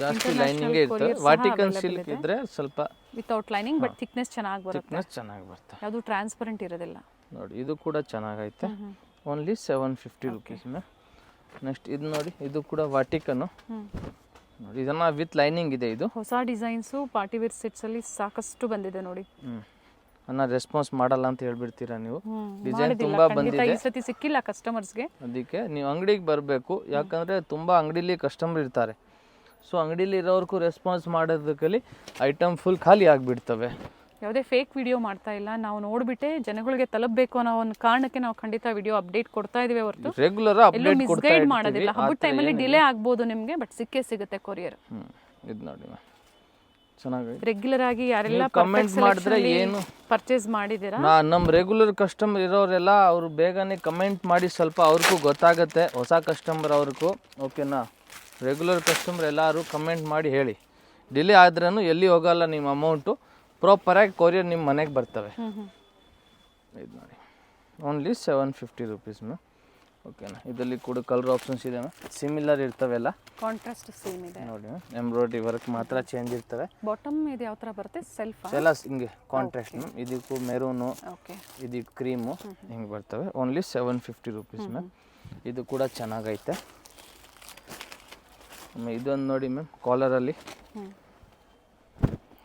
S2: ಜಾಸ್ತಿ ಲೈನಿಂಗೇ ಇರ್ತದೆ. ವಾಟಿಕನ್ ಸಿಲ್ಕ್ ಇದ್ರೆ ಸ್ವಲ್ಪ
S1: ವಿತೌಟ್ ಲೈನಿಂಗ್, ಬಟ್ ಥಿಕ್ನೆಸ್ ಚೆನ್ನಾಗಿ ಬರುತ್ತೆ,
S2: ಥಿಕ್ನೆಸ್ ಚೆನ್ನಾಗಿ ಬರ್ತದೆ.
S1: ಯಾವುದು ಟ್ರಾನ್ಸ್ಪರೆಂಟ್ ಇರೋದಿಲ್ಲ.
S2: ನೋಡಿ ಇದು ಕೂಡ ಚೆನ್ನಾಗೈತೆ. Only 750 rupees ma'am. ನೆಕ್ಸ್ಟ್ ಇದು ನೋಡಿ, ಇದು ಕೂಡ ವಾಟಿಕನ್ನು ನೋಡಿ, ಇದನ್ನ ವಿತ್ ಲೈನಿಂಗ್ ಇದೆ. ಇದು
S1: ಹೊಸ ಡಿಸೈನ್ಸು ಪಾರ್ಟಿ ವೇರ್ ಸೆಟ್ಸ್ ಅಲ್ಲಿ ಸಾಕಷ್ಟು ಬಂದಿದೆ ನೋಡಿ.
S2: ನನ್ನ ರೆಸ್ಪಾನ್ಸ್ ಮಾಡಲ್ಲ ಅಂತ ಹೇಳ್ಬಿಡ್ತೀರಾ ನೀವು. ಡಿಸೈನ್ ತುಂಬಾ ಬಂದಿದೆ,
S1: ಈ ಸತಿ ಸಿಕ್ಕಿಲ್ಲ ಕಸ್ಟಮರ್ಸ್ಗೆ,
S2: ಅದಕ್ಕೆ ನೀವು ಅಂಗಡಿಗೆ ಬರಬೇಕು. ಯಾಕಂದ್ರೆ ತುಂಬಾ ಅಂಗಡಿಲಿ ಕಸ್ಟಮರ್ ಇರ್ತಾರೆ. ಸೊ ಅಂಗಡಿಲಿ ಇರೋರ್ಗೂ ರೆಸ್ಪಾನ್ಸ್ ಮಾಡೋದಕ್ಕಲ್ಲಿ ಐಟಮ್ ಫುಲ್ ಖಾಲಿ ಆಗಿಬಿಡ್ತವೆ.
S1: ಯಾವುದೇ ಫೇಕ್ ವಿಡಿಯೋ ಮಾಡ್ತಾ ಇಲ್ಲ, ನಾವು ನೋಡ್ಬಿಟ್ಟೆ ಜನಗಳಿಗೆ ತಲುಪಬೇಕು ಅನ್ನೋ ಒಂದು ಕಾರಣಕ್ಕೆ ನಾವು ಖಂಡಿತ ವಿಡಿಯೋ ಅಪ್ಡೇಟ್ ಕೊಡ್ತಾ ಇದೀವಿ ಹೊರತು
S2: ರೆಗ್ಯುಲರ್ ಅಪ್ಡೇಟ್ ಕೊಡ್ತಾ
S1: ಮಿಸ್ಗೈಡ್ ಮಾಡೋದಿಲ್ಲ. ಹಬ್ಬದ ಟೈಮಲ್ಲಿ ಡಿಲೇ ಆಗ್ಬೋದು ನಿಮಗೆ, ಬಟ್ ಸಿಕ್ಕೇ ಸಿಗುತ್ತೆ ಕೊರಿಯರ್.
S2: ಇದು ನೋಡಿ ಚೆನ್ನಾಗಿ
S1: ರೆಗ್ಯುಲರ್ ಆಗಿ ಯಾರೆಲ್ಲ
S2: ಕಮೆಂಟ್ ಮಾಡಿದ್ರೆ ಏನು
S1: ಪರ್ಚೇಸ್ ಮಾಡಿದ್ದೀರಾ,
S2: ನಮ್ಮ ರೆಗ್ಯುಲರ್ ಕಸ್ಟಮರ್ ಇರೋರೆಲ್ಲ ಅವರು ಬೇಗನೆ ಕಮೆಂಟ್ ಮಾಡಿ, ಸ್ವಲ್ಪ ಅವ್ರಿಗೂ ಗೊತ್ತಾಗುತ್ತೆ, ಹೊಸ ಕಸ್ಟಮರ್ ಅವ್ರಿಗೂ. ಓಕೆನಾ. ರೆಗ್ಯುಲರ್ ಕಸ್ಟಮರ್ ಎಲ್ಲರೂ ಕಮೆಂಟ್ ಮಾಡಿ ಹೇಳಿ. ಡಿಲೇ ಆದ್ರೂ ಎಲ್ಲಿ ಹೋಗಲ್ಲ, ನಿಮ್ಮ ಅಮೌಂಟು ಪ್ರಾಪರಾಗಿ ಕೊರಿಯರ್ ನಿಮ್ಮ ಮನೆಗೆ ಬರ್ತವೆ. ಇದು ನೋಡಿ ಓನ್ಲಿ 750 ರುಪೀಸ್ ಮ್ಯಾಮ್. ಓಕೆನಾ. ಇದರಲ್ಲಿ ಕೂಡ ಕಲರ್ ಆಪ್ಷನ್ಸ್ ಇದೆ ಮ್ಯಾಮ್, ಸಿಮಿಲರ್ ಇರ್ತವೆಲ್ಲ,
S1: ಕಾಂಟ್ರಾಸ್ಟ್ ಸೇಮ್ ಇದೆ
S2: ನೋಡಿ ಮ್ಯಾಮ್. ಎಂಬ್ರಾಯ್ಡ್ರಿ ವರ್ಕ್ ಮಾತ್ರ ಚೇಂಜ್ ಇರ್ತವೆ.
S1: ಬಾಟಮ್ ಇದು ಯಾವ ಥರ ಬರುತ್ತೆ, ಸೆಲ್ಫ್
S2: ಎಲ್ಲ ಹಿಂಗೆ ಕಾಂಟ್ರಾಸ್ಟ್ ಮ್ಯಾಮ್. ಇದಕ್ಕೂ ಮೆರೂನು,
S1: ಓಕೆ,
S2: ಇದಕ್ಕೆ ಕ್ರೀಮು ಹಿಂಗೆ ಬರ್ತವೆ. Only 750 rupees ma'am. ಇದು ಕೂಡ ಚೆನ್ನಾಗೈತೆ. ಇದೊಂದು ನೋಡಿ ಮ್ಯಾಮ್, ಕಾಲರಲ್ಲಿ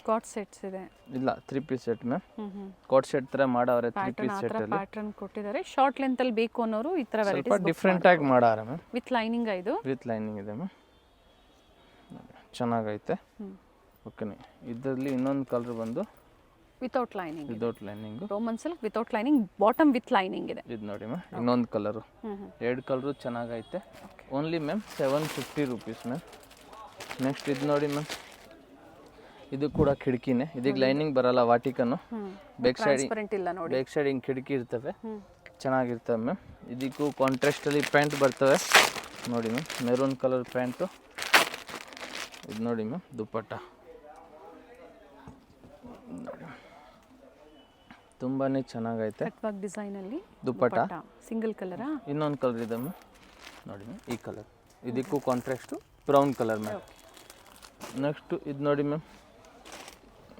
S1: ಕಾಟ್ ಸೆಟ್ಸ್ ಇದೆ.
S2: ಇಲ್ಲ 3 ಪೀಸ್ ಸೆಟ್ ಮ್ಯಾಮ್. ಕಾಟ್ ಸೆಟ್ ತರ ಮಾಡವ್ರೆ 3 ಪೀಸ್ ಸೆಟ್ ಅಲ್ಲಿ.
S1: ಪ್ಯಾಟರ್ನ್ ಕೊಟ್ಟಿದ್ದಾರೆ. ಶಾರ್ಟ್ ಲೆಂತ್ ಅಲ್ಲಿ ಬೇಕು ಅನ್ನೋರು ಈ ತರ
S2: ಸ್ವಲ್ಪ
S1: ವೆರೈಟೀಸ್
S2: ಡಿಫರೆಂಟ್ ಆಗಿ ಮಾಡಾರೆ ಮ್ಯಾಮ್.
S1: ವಿತ್ ಲೈನಿಂಗ್ ಇದು,
S2: ವಿತ್ ಲೈನಿಂಗ್ ಇದೆ ಮ್ಯಾಮ್. ಚೆನ್ನಾಗೈತೆ. ಓಕೆನೆ. ಇದರಲ್ಲಿ ಇನ್ನೊಂದು ಕಲರ್ ಬಂದು
S1: without lining,
S2: without lining,
S1: Roman silk without lining, bottom with lining ಇದೆ.
S2: ಇದು ನೋಡಿ ಮ್ಯಾಮ್, ಇನ್ನೊಂದು ಕಲರು. 2 ಕಲರು ಚೆನ್ನಾಗೈತೆ. Only ma'am 750 rupees ma'am. Next ಇದು ನೋಡಿ ಮ್ಯಾಮ್, ಇದು ಕೂಡ ಕಿಟಕಿನೇ. ಇದಕ್ಕೆ ಲೈನಿಂಗ್ ಬರಲ್ಲ, ವಾಟಿಕನ್ನು. ಬ್ಯಾಕ್ ಸೈಡ್
S1: ಇಲ್ಲ ನೋಡಿ,
S2: ಬ್ಯಾಕ್ ಸೈಡ್ ಹಿಂಗೆ ಕಿಟಕಿ ಇರ್ತವೆ, ಚೆನ್ನಾಗಿರ್ತವೆ ಮ್ಯಾಮ್. ಇದಕ್ಕೂ ಕಾಂಟ್ರಾಸ್ಟಲ್ಲಿ ಪ್ಯಾಂಟ್ ಬರ್ತವೆ ನೋಡಿ ಮ್ಯಾಮ್, ಮೆರೂನ್ ಕಲರ್ ಪ್ಯಾಂಟು. ಇದು ನೋಡಿ ಮ್ಯಾಮ್, ದುಪ್ಪಟ್ಟ ನೋಡಿ ತುಂಬಾ ಚೆನ್ನಾಗೈತೆ.
S1: ಕಟ್ವರ್ಕ್ ಡಿಸೈನ್ ಅಲ್ಲಿ
S2: ದುಪ್ಪಟ್ಟ
S1: ಸಿಂಗಲ್ ಕಲರಾ,
S2: ಇನ್ನೊಂದು ಕಲರ್ ಇದೆ ಮ್ಯಾಮ್ ನೋಡಿ ಮ್ಯಾಮ್, ಈ ಕಲರ್. ಇದಕ್ಕೂ contrast brown colour ma'am. Next ಇದು ನೋಡಿ ಮ್ಯಾಮ್,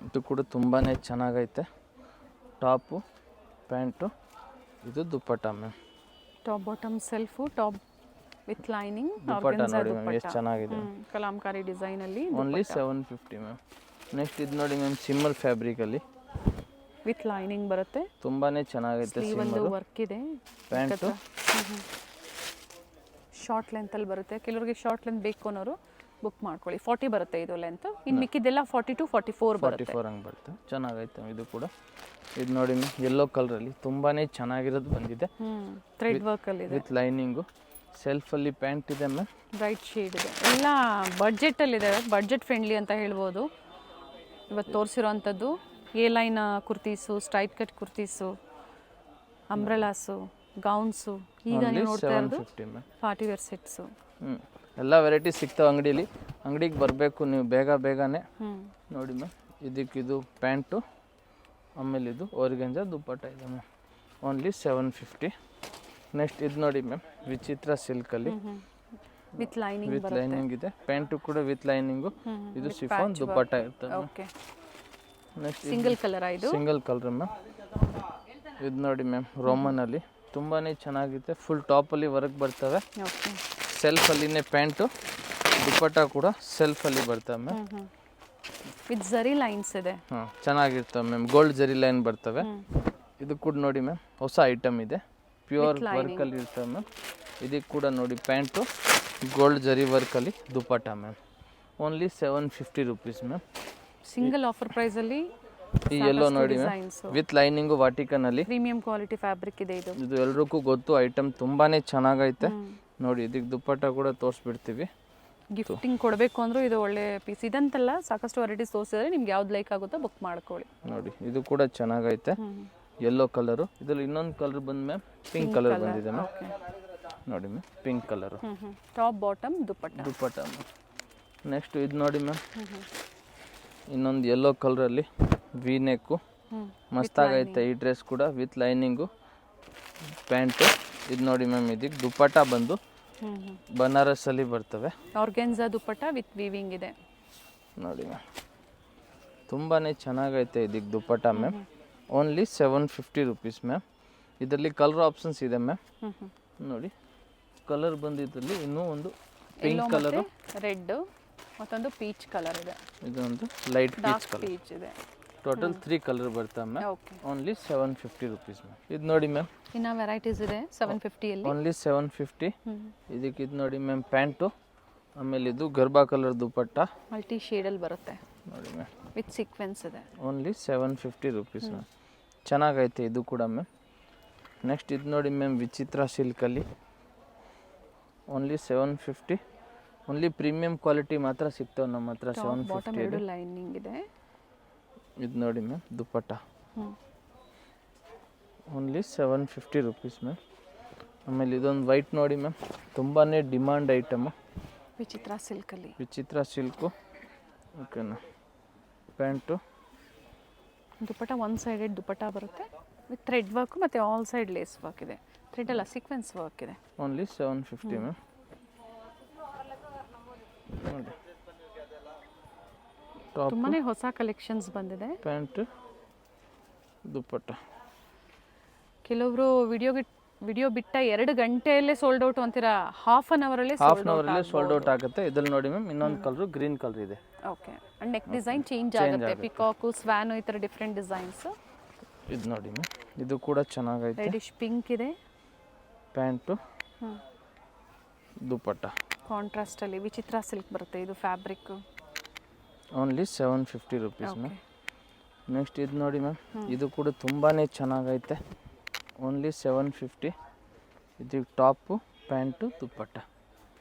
S2: ಇದು ಕೂಡ ತುಂಬಾ ಚೆನ್ನಾಗೈತೆ. ಟಾಪು, ಪ್ಯಾಂಟು, ಇದು dupatta ma'am.
S1: Top bottom self, top with lining,
S2: dupatta ನೋಡಿ ಮ್ಯಾಮ್ ಎಷ್ಟು ಚೆನ್ನಾಗಿದೆ.
S1: ಕಲಾಂಕಾರಿ ಡಿಸೈನ್ ಅಲ್ಲಿ
S2: ಓನ್ಲಿ 750 ಮ್ಯಾಮ್. ನೆಕ್ಸ್ಟ್ ಇದು ನೋಡಿ ಮ್ಯಾಮ್, ಸಿಮ್ಮರ್ ಫ್ಯಾಬ್ರಿಕಲ್ಲಿ
S1: ವಿತ್ ಲೈನಿಂಗ್ ಬರುತ್ತೆ,
S2: ತುಂಬಾ ಚೆನ್ನಾಗೈತೆ.
S1: ಒಂದು ವರ್ಕ್ ಇದೆ.
S2: ಪ್ಯಾಂಟು
S1: ಶಾರ್ಟ್ ಲೆಂತ್ ಅಲ್ಲಿ ಬರುತ್ತೆ. ಕೆಲವರಿಗೆ ಶಾರ್ಟ್ ಲೆಂತ್ ಬೇಕು ಅನ್ನೋರು ಬುಕ್ ಮಾಡ್ಕೊಳ್ಳಿ. 40 ಬರುತ್ತೆ ಇದು ಲೆಂತ್, ಇನ್ನು ಮಿಕ್ಕಿದೆಲ್ಲ 40 to 44 ಬರುತ್ತೆ.
S2: 44 ಹಂಗೆ ಬರುತ್ತೆ. ಚೆನ್ನಾಗೈತೆ ಇದು ಕೂಡ. ಇದು ನೋಡಿ ಮ್ಯಾಮ್, ಯೆಲ್ಲೋ ಕಲರಲ್ಲಿ ತುಂಬಾ ಚೆನ್ನಾಗಿರೋದು ಬಂದಿದೆ,
S1: ಥ್ರೆಡ್ ವರ್ಕ್ ಅಲ್ಲಿ ಇದೆ,
S2: ವಿತ್ ಲೈನಿಂಗು. ಸೆಲ್ಫಲ್ಲಿ ಪ್ಯಾಂಟ್ ಇದೆ ಮ್ಯಾಮ್.
S1: ಬ್ರೈಟ್ ಶೇಡ್ ಇದೆ, ಎಲ್ಲ ಬಡ್ಜೆಟಲ್ಲಿದೆ, ಬಡ್ಜೆಟ್ ಫ್ರೆಂಡ್ಲಿ ಅಂತ ಹೇಳ್ಬೋದು. ಇವತ್ತು ತೋರಿಸಿರೋವಂಥದ್ದು A line kurtis, stripe cut kurtis, umbrellas, gowns, ಈಗ ನೀವು ನೋಡ್ತಾ ಇರೋದು
S2: 750 ಮ್ಯಾಮ್.
S1: Party wear sets.
S2: ಎಲ್ಲ ವೆರೈಟೀಸ್ ಸಿಗ್ತಾವೆ ಅಂಗಡೀಲಿ. ಅಂಗಡಿಗೆ ಬರಬೇಕು ನೀವು ಬೇಗನೆ. ನೋಡಿ ಮ್ಯಾಮ್, ಇದಕ್ಕಿದು ಪ್ಯಾಂಟು, ಆಮೇಲೆ ಇದು ಓರ್ಗೆಂಜ ದುಪ್ಪಟ್ಟ ಇದೆ ಮ್ಯಾಮ್. ಓನ್ಲಿ 750. ನೆಕ್ಸ್ಟ್ ಇದು ನೋಡಿ ಮ್ಯಾಮ್, ವಿಚಿತ್ರ ಸಿಲ್ಕಲ್ಲಿ
S1: ವಿತ್ ಲೈನಿಂಗ್
S2: ವಿತ್ ಲೈನಿಂಗ್ ಇದೆ. ಪ್ಯಾಂಟು ಕೂಡ ವಿತ್ ಲೈನಿಂಗು. ಇದು ಶಿಫಾನ್ ದುಪ್ಪಟ್ಟ ಇರ್ತದೆ.
S1: ಓಕೆ,
S2: ನೆಕ್ಸ್ಟ್
S1: ಸಿಂಗಲ್ ಕಲರ್ ಇದು,
S2: ಸಿಂಗಲ್ ಕಲರ್ ಮ್ಯಾಮ್. ಇದು ನೋಡಿ ಮ್ಯಾಮ್, ರೋಮನಲ್ಲಿ ತುಂಬಾ ಚೆನ್ನಾಗಿದೆ. ಫುಲ್ ಟಾಪಲ್ಲಿ ವರ್ಕ್ ಬರ್ತವೆ.
S1: ಓಕೆ,
S2: ಸೆಲ್ಫಲ್ಲಿನೇ ಪ್ಯಾಂಟು, ದುಪ್ಪಟ್ಟ ಕೂಡ ಸೆಲ್ಫಲ್ಲಿ ಬರ್ತವೆ ಮ್ಯಾಮ್.
S1: ವಿತ್ ಝರಿ ಲೈನ್ಸ್ ಇದೆ.
S2: ಹಾಂ, ಚೆನ್ನಾಗಿರ್ತವೆ ಮ್ಯಾಮ್. ಗೋಲ್ಡ್ ಜರಿ ಲೈನ್ ಬರ್ತವೆ. ಇದು ಕೂಡ ನೋಡಿ ಮ್ಯಾಮ್, ಹೊಸ ಐಟಮ್ ಇದೆ, ಪ್ಯೂರ್ ವರ್ಕಲ್ಲಿ ಇರ್ತವೆ ಮ್ಯಾಮ್. ಇದಕ್ಕೆ ಕೂಡ ನೋಡಿ ಪ್ಯಾಂಟು ಗೋಲ್ಡ್ ಜರಿ ವರ್ಕಲ್ಲಿ dupatta ma'am. Only 750 rupees ma'am.
S1: Single offer ಪ್ರೈಸಲ್ಲಿ
S2: ಈ ಎಲ್ಲೋ ನೋಡಿ ಮ್ಯಾಮ್, ವಿತ್ ಲೈನಿಂಗು ವಾಟಿಕನಲ್ಲಿ
S1: ಪ್ರೀಮಿಯಂ ಕ್ವಾಲಿಟಿ ಫ್ಯಾಬ್ರಿಕ್ ಇದೆ ಇದು.
S2: ಇದು ಎಲ್ರಿಗೂ ಗೊತ್ತು, ಐಟಮ್ ತುಂಬಾನೇ ಚೆನ್ನಾಗೈತೆ. ನೋಡಿ, ಇದಕ್ಕೆ ದುಪ್ಪಟ್ಟ ಕೂಡ ತೋರಿಸ್ಬಿಡ್ತೀವಿ.
S1: ಗಿಫ್ಟಿಂಗ್ ಕೊಡಬೇಕು ಅಂದ್ರೂ ಇದು ಒಳ್ಳೆ ಪೀಸ್. ಇದಂತಲ್ಲ, ಸಾಕಷ್ಟು ವೆರೈಟೀಸ್ ತೋರಿಸಿದ್ರೆ ನಿಮ್ಗೆ ಯಾವ್ದು ಲೈಕ್ ಆಗುತ್ತೋ ಬುಕ್ ಮಾಡ್ಕೊಳ್ಳಿ.
S2: ನೋಡಿ, ಇದು ಕೂಡ ಚೆನ್ನಾಗೈತೆ, ಯೆಲ್ಲೋ ಕಲರು. ಇದ್ರಲ್ಲಿ ಇನ್ನೊಂದು ಕಲರ್ ಬಂದು ಮ್ಯಾಮ್ ಪಿಂಕ್ ಕಲರ್ ಬಂದಿದೆ ಮ್ಯಾಮ್. ನೋಡಿ ma'am, pink colour,
S1: top bottom dupatta
S2: ma'am. Next ಇದು ನೋಡಿ ಮ್ಯಾಮ್, ಇನ್ನೊಂದು ಯೆಲ್ಲೋ ಕಲರಲ್ಲಿ ವಿ ನೆಕ್ಕು, ಮಸ್ತಾಗೈತೆ ಈ ಡ್ರೆಸ್ ಕೂಡ, ವಿತ್ ಲೈನಿಂಗು ಪ್ಯಾಂಟು. ಇದು ನೋಡಿ ಮ್ಯಾಮ್, ಇದಕ್ಕೆ ದುಪ್ಪಟ್ಟ ಬಂದು ಬನಾರಸಲ್ಲಿ ಬರ್ತವೆ.
S1: ಆರ್ಗೆನ್ಜಾ ದುಪ್ಪಟ್ಟ ವಿತ್ ವೀವಿಂಗ್ ಇದೆ.
S2: ನೋಡಿ ಮ್ಯಾಮ್, ತುಂಬಾ ಚೆನ್ನಾಗೈತೆ ಇದಕ್ಕೆ ದುಪ್ಪಟ್ಟ ಮ್ಯಾಮ್. Only 750 rupees ma'am. ಇದರಲ್ಲಿ ಕಲರ್ ಆಪ್ಷನ್ಸ್ ಇದೆ ಮ್ಯಾಮ್. ನೋಡಿ, ಕಲರ್ ಬಂದಿದ್ದಲ್ಲಿ ಇನ್ನೂ ಒಂದು ಪಿಂಕ್ ಕಲರು,
S1: ರೆಡ್, ಮತ್ತೊಂದು ಪೀಚ್ ಕಲರ್ ಇದೆ.
S2: ಇದೊಂದು ಲೈಟ್ ಪೀಚ್ ಕಲರ್.
S1: ಪೀಚ್ ಇದೆ.
S2: ಟೋಟಲ್ 3 ಕಲರ್ ಬರ್ತವೆ ma'am.
S1: Okay,
S2: only 750 rupees ma'am. ಇದು ನೋಡಿ ಮ್ಯಾಮ್,
S1: ಇನ್ನ ವೆರೈಟೀಸ್ ಇದೆ 750 ಅಲ್ಲಿ.
S2: ಓನ್ಲಿ 750. ಇದಕ್ಕೆ ಇದು ನೋಡಿ ಮ್ಯಾಮ್, ಪ್ಯಾಂಟು, ಆಮೇಲೆ ಇದು ಗರ್ಭಾ ಕಲರ್ ದುಪ್ಪಟ್ಟ,
S1: ಮಲ್ಟಿ ಶೇಡಲ್ಲಿ ಬರುತ್ತೆ.
S2: ನೋಡಿ ಮ್ಯಾಮ್,
S1: ವಿತ್ ಸೀಕ್ವೆನ್ಸ್ ಇದೆ.
S2: Only 750 rupees ma'am. ಚೆನ್ನಾಗೈತೆ ಇದು ಕೂಡ ಮ್ಯಾಮ್. ನೆಕ್ಸ್ಟ್ ಇದು ನೋಡಿ ಮ್ಯಾಮ್, ವಿಚಿತ್ರ ಸಿಲ್ಕಲ್ಲಿ ಓನ್ಲಿ 750. ಓನ್ಲಿ ಪ್ರೀಮಿಯಂ ಕ್ವಾಲಿಟಿ ಮಾತ್ರ ಸಿಗ್ತಾವೆ ನಮ್ಮ ಹತ್ರ. 750
S1: ಲೈನಿಂಗ್ ಇದೆ.
S2: ಇದು ನೋಡಿ ಮ್ಯಾಮ್, ದುಪ್ಪಟ್ಟ ಓನ್ಲಿ 750 ರುಪೀಸ್ ಮ್ಯಾಮ್. ಆಮೇಲೆ ಇದೊಂದು ವೈಟ್ ನೋಡಿ ಮ್ಯಾಮ್, ತುಂಬಾ ಡಿಮಾಂಡ್ ಐಟಮು,
S1: ವಿಚಿತ್ರ ಸಿಲ್ಕಲ್ಲಿ.
S2: ವಿಚಿತ್ರ ಸಿಲ್ಕು. ಓಕೆನಾ, ಪ್ಯಾಂಟು,
S1: ದುಪ್ಪಟ್ಟ ಒನ್ ಸೈಡೆಡ್ ದುಪ್ಪಟ್ಟ ಬರುತ್ತೆ ವಿತ್ ಥ್ರೆಡ್ ವರ್ಕ್ ಮತ್ತು ಆಲ್ ಸೈಡ್ ಲೇಸ್ ವರ್ಕ್ ಇದೆ. ಥ್ರೆಡ್ ಅಲ್ಲ, ಸೀಕ್ವೆನ್ಸ್ ವರ್ಕ್ ಇದೆ.
S2: Only 750 ma'am. ನೋಡಿ,
S1: ತುಂಬಾನೇ ಹೊಸ ಕಲೆಕ್ಷನ್ಸ್ ಬಂದಿದೆ.
S2: ಪ್ಯಾಂಟ್, ದುಪ್ಪಟ್ಟ.
S1: ಕೆಲವರು ವಿಡಿಯೋ ಬಿಟ್ಟ 2 ಗಂಟೆಯಲ್ಲೇ ಸೋಲ್ಡ್ ಔಟ್ ಅಂತೀರಾ, ಹಾಫ್ ಅನ್ ಅವರಲ್ಲೇ
S2: ಸೋಲ್ಡ್ ಔಟ್ ಆಗುತ್ತೆ. ಇದ್ರಲ್ಲಿ ನೋಡಿ ಮ್ಯಾಮ್, ಇನ್ನೊಂದು ಕಲರ್ ಗ್ರೀನ್ ಕಲರ್ ಇದೆ.
S1: Okay, and neck design change ಆಗುತ್ತೆ. ಪಿಕಾಕು, ಸ್ವ್ಯಾನು, ಈ ಥರ ಡಿಫ್ರೆಂಟ್ ಡಿಸೈನ್ಸ್.
S2: ಇದು ನೋಡಿ ಮ್ಯಾಮ್, ಇದು ಕೂಡ ಚೆನ್ನಾಗೈತೆ.
S1: ರೆಡಿಶ್ ಪಿಂಕ್ ಇದೆ.
S2: ಪ್ಯಾಂಟು, ದುಪ್ಪಟ್ಟ
S1: ಕಾಂಟ್ರಾಸ್ಟ್ ಅಲ್ಲಿ ವಿಚಿತ್ರ ಸಿಲ್ಕ್ ಬರುತ್ತೆ ಇದು fabric.
S2: Only 750 rupees ma'am. Next ಇದು ನೋಡಿ ಮ್ಯಾಮ್, ಇದು ಕೂಡ ತುಂಬಾ ಚೆನ್ನಾಗೈತೆ. ಓನ್ಲಿ 750. ಇದಕ್ಕೆ ಟಾಪು, ಪ್ಯಾಂಟು, ದುಪ್ಪಟ್ಟ.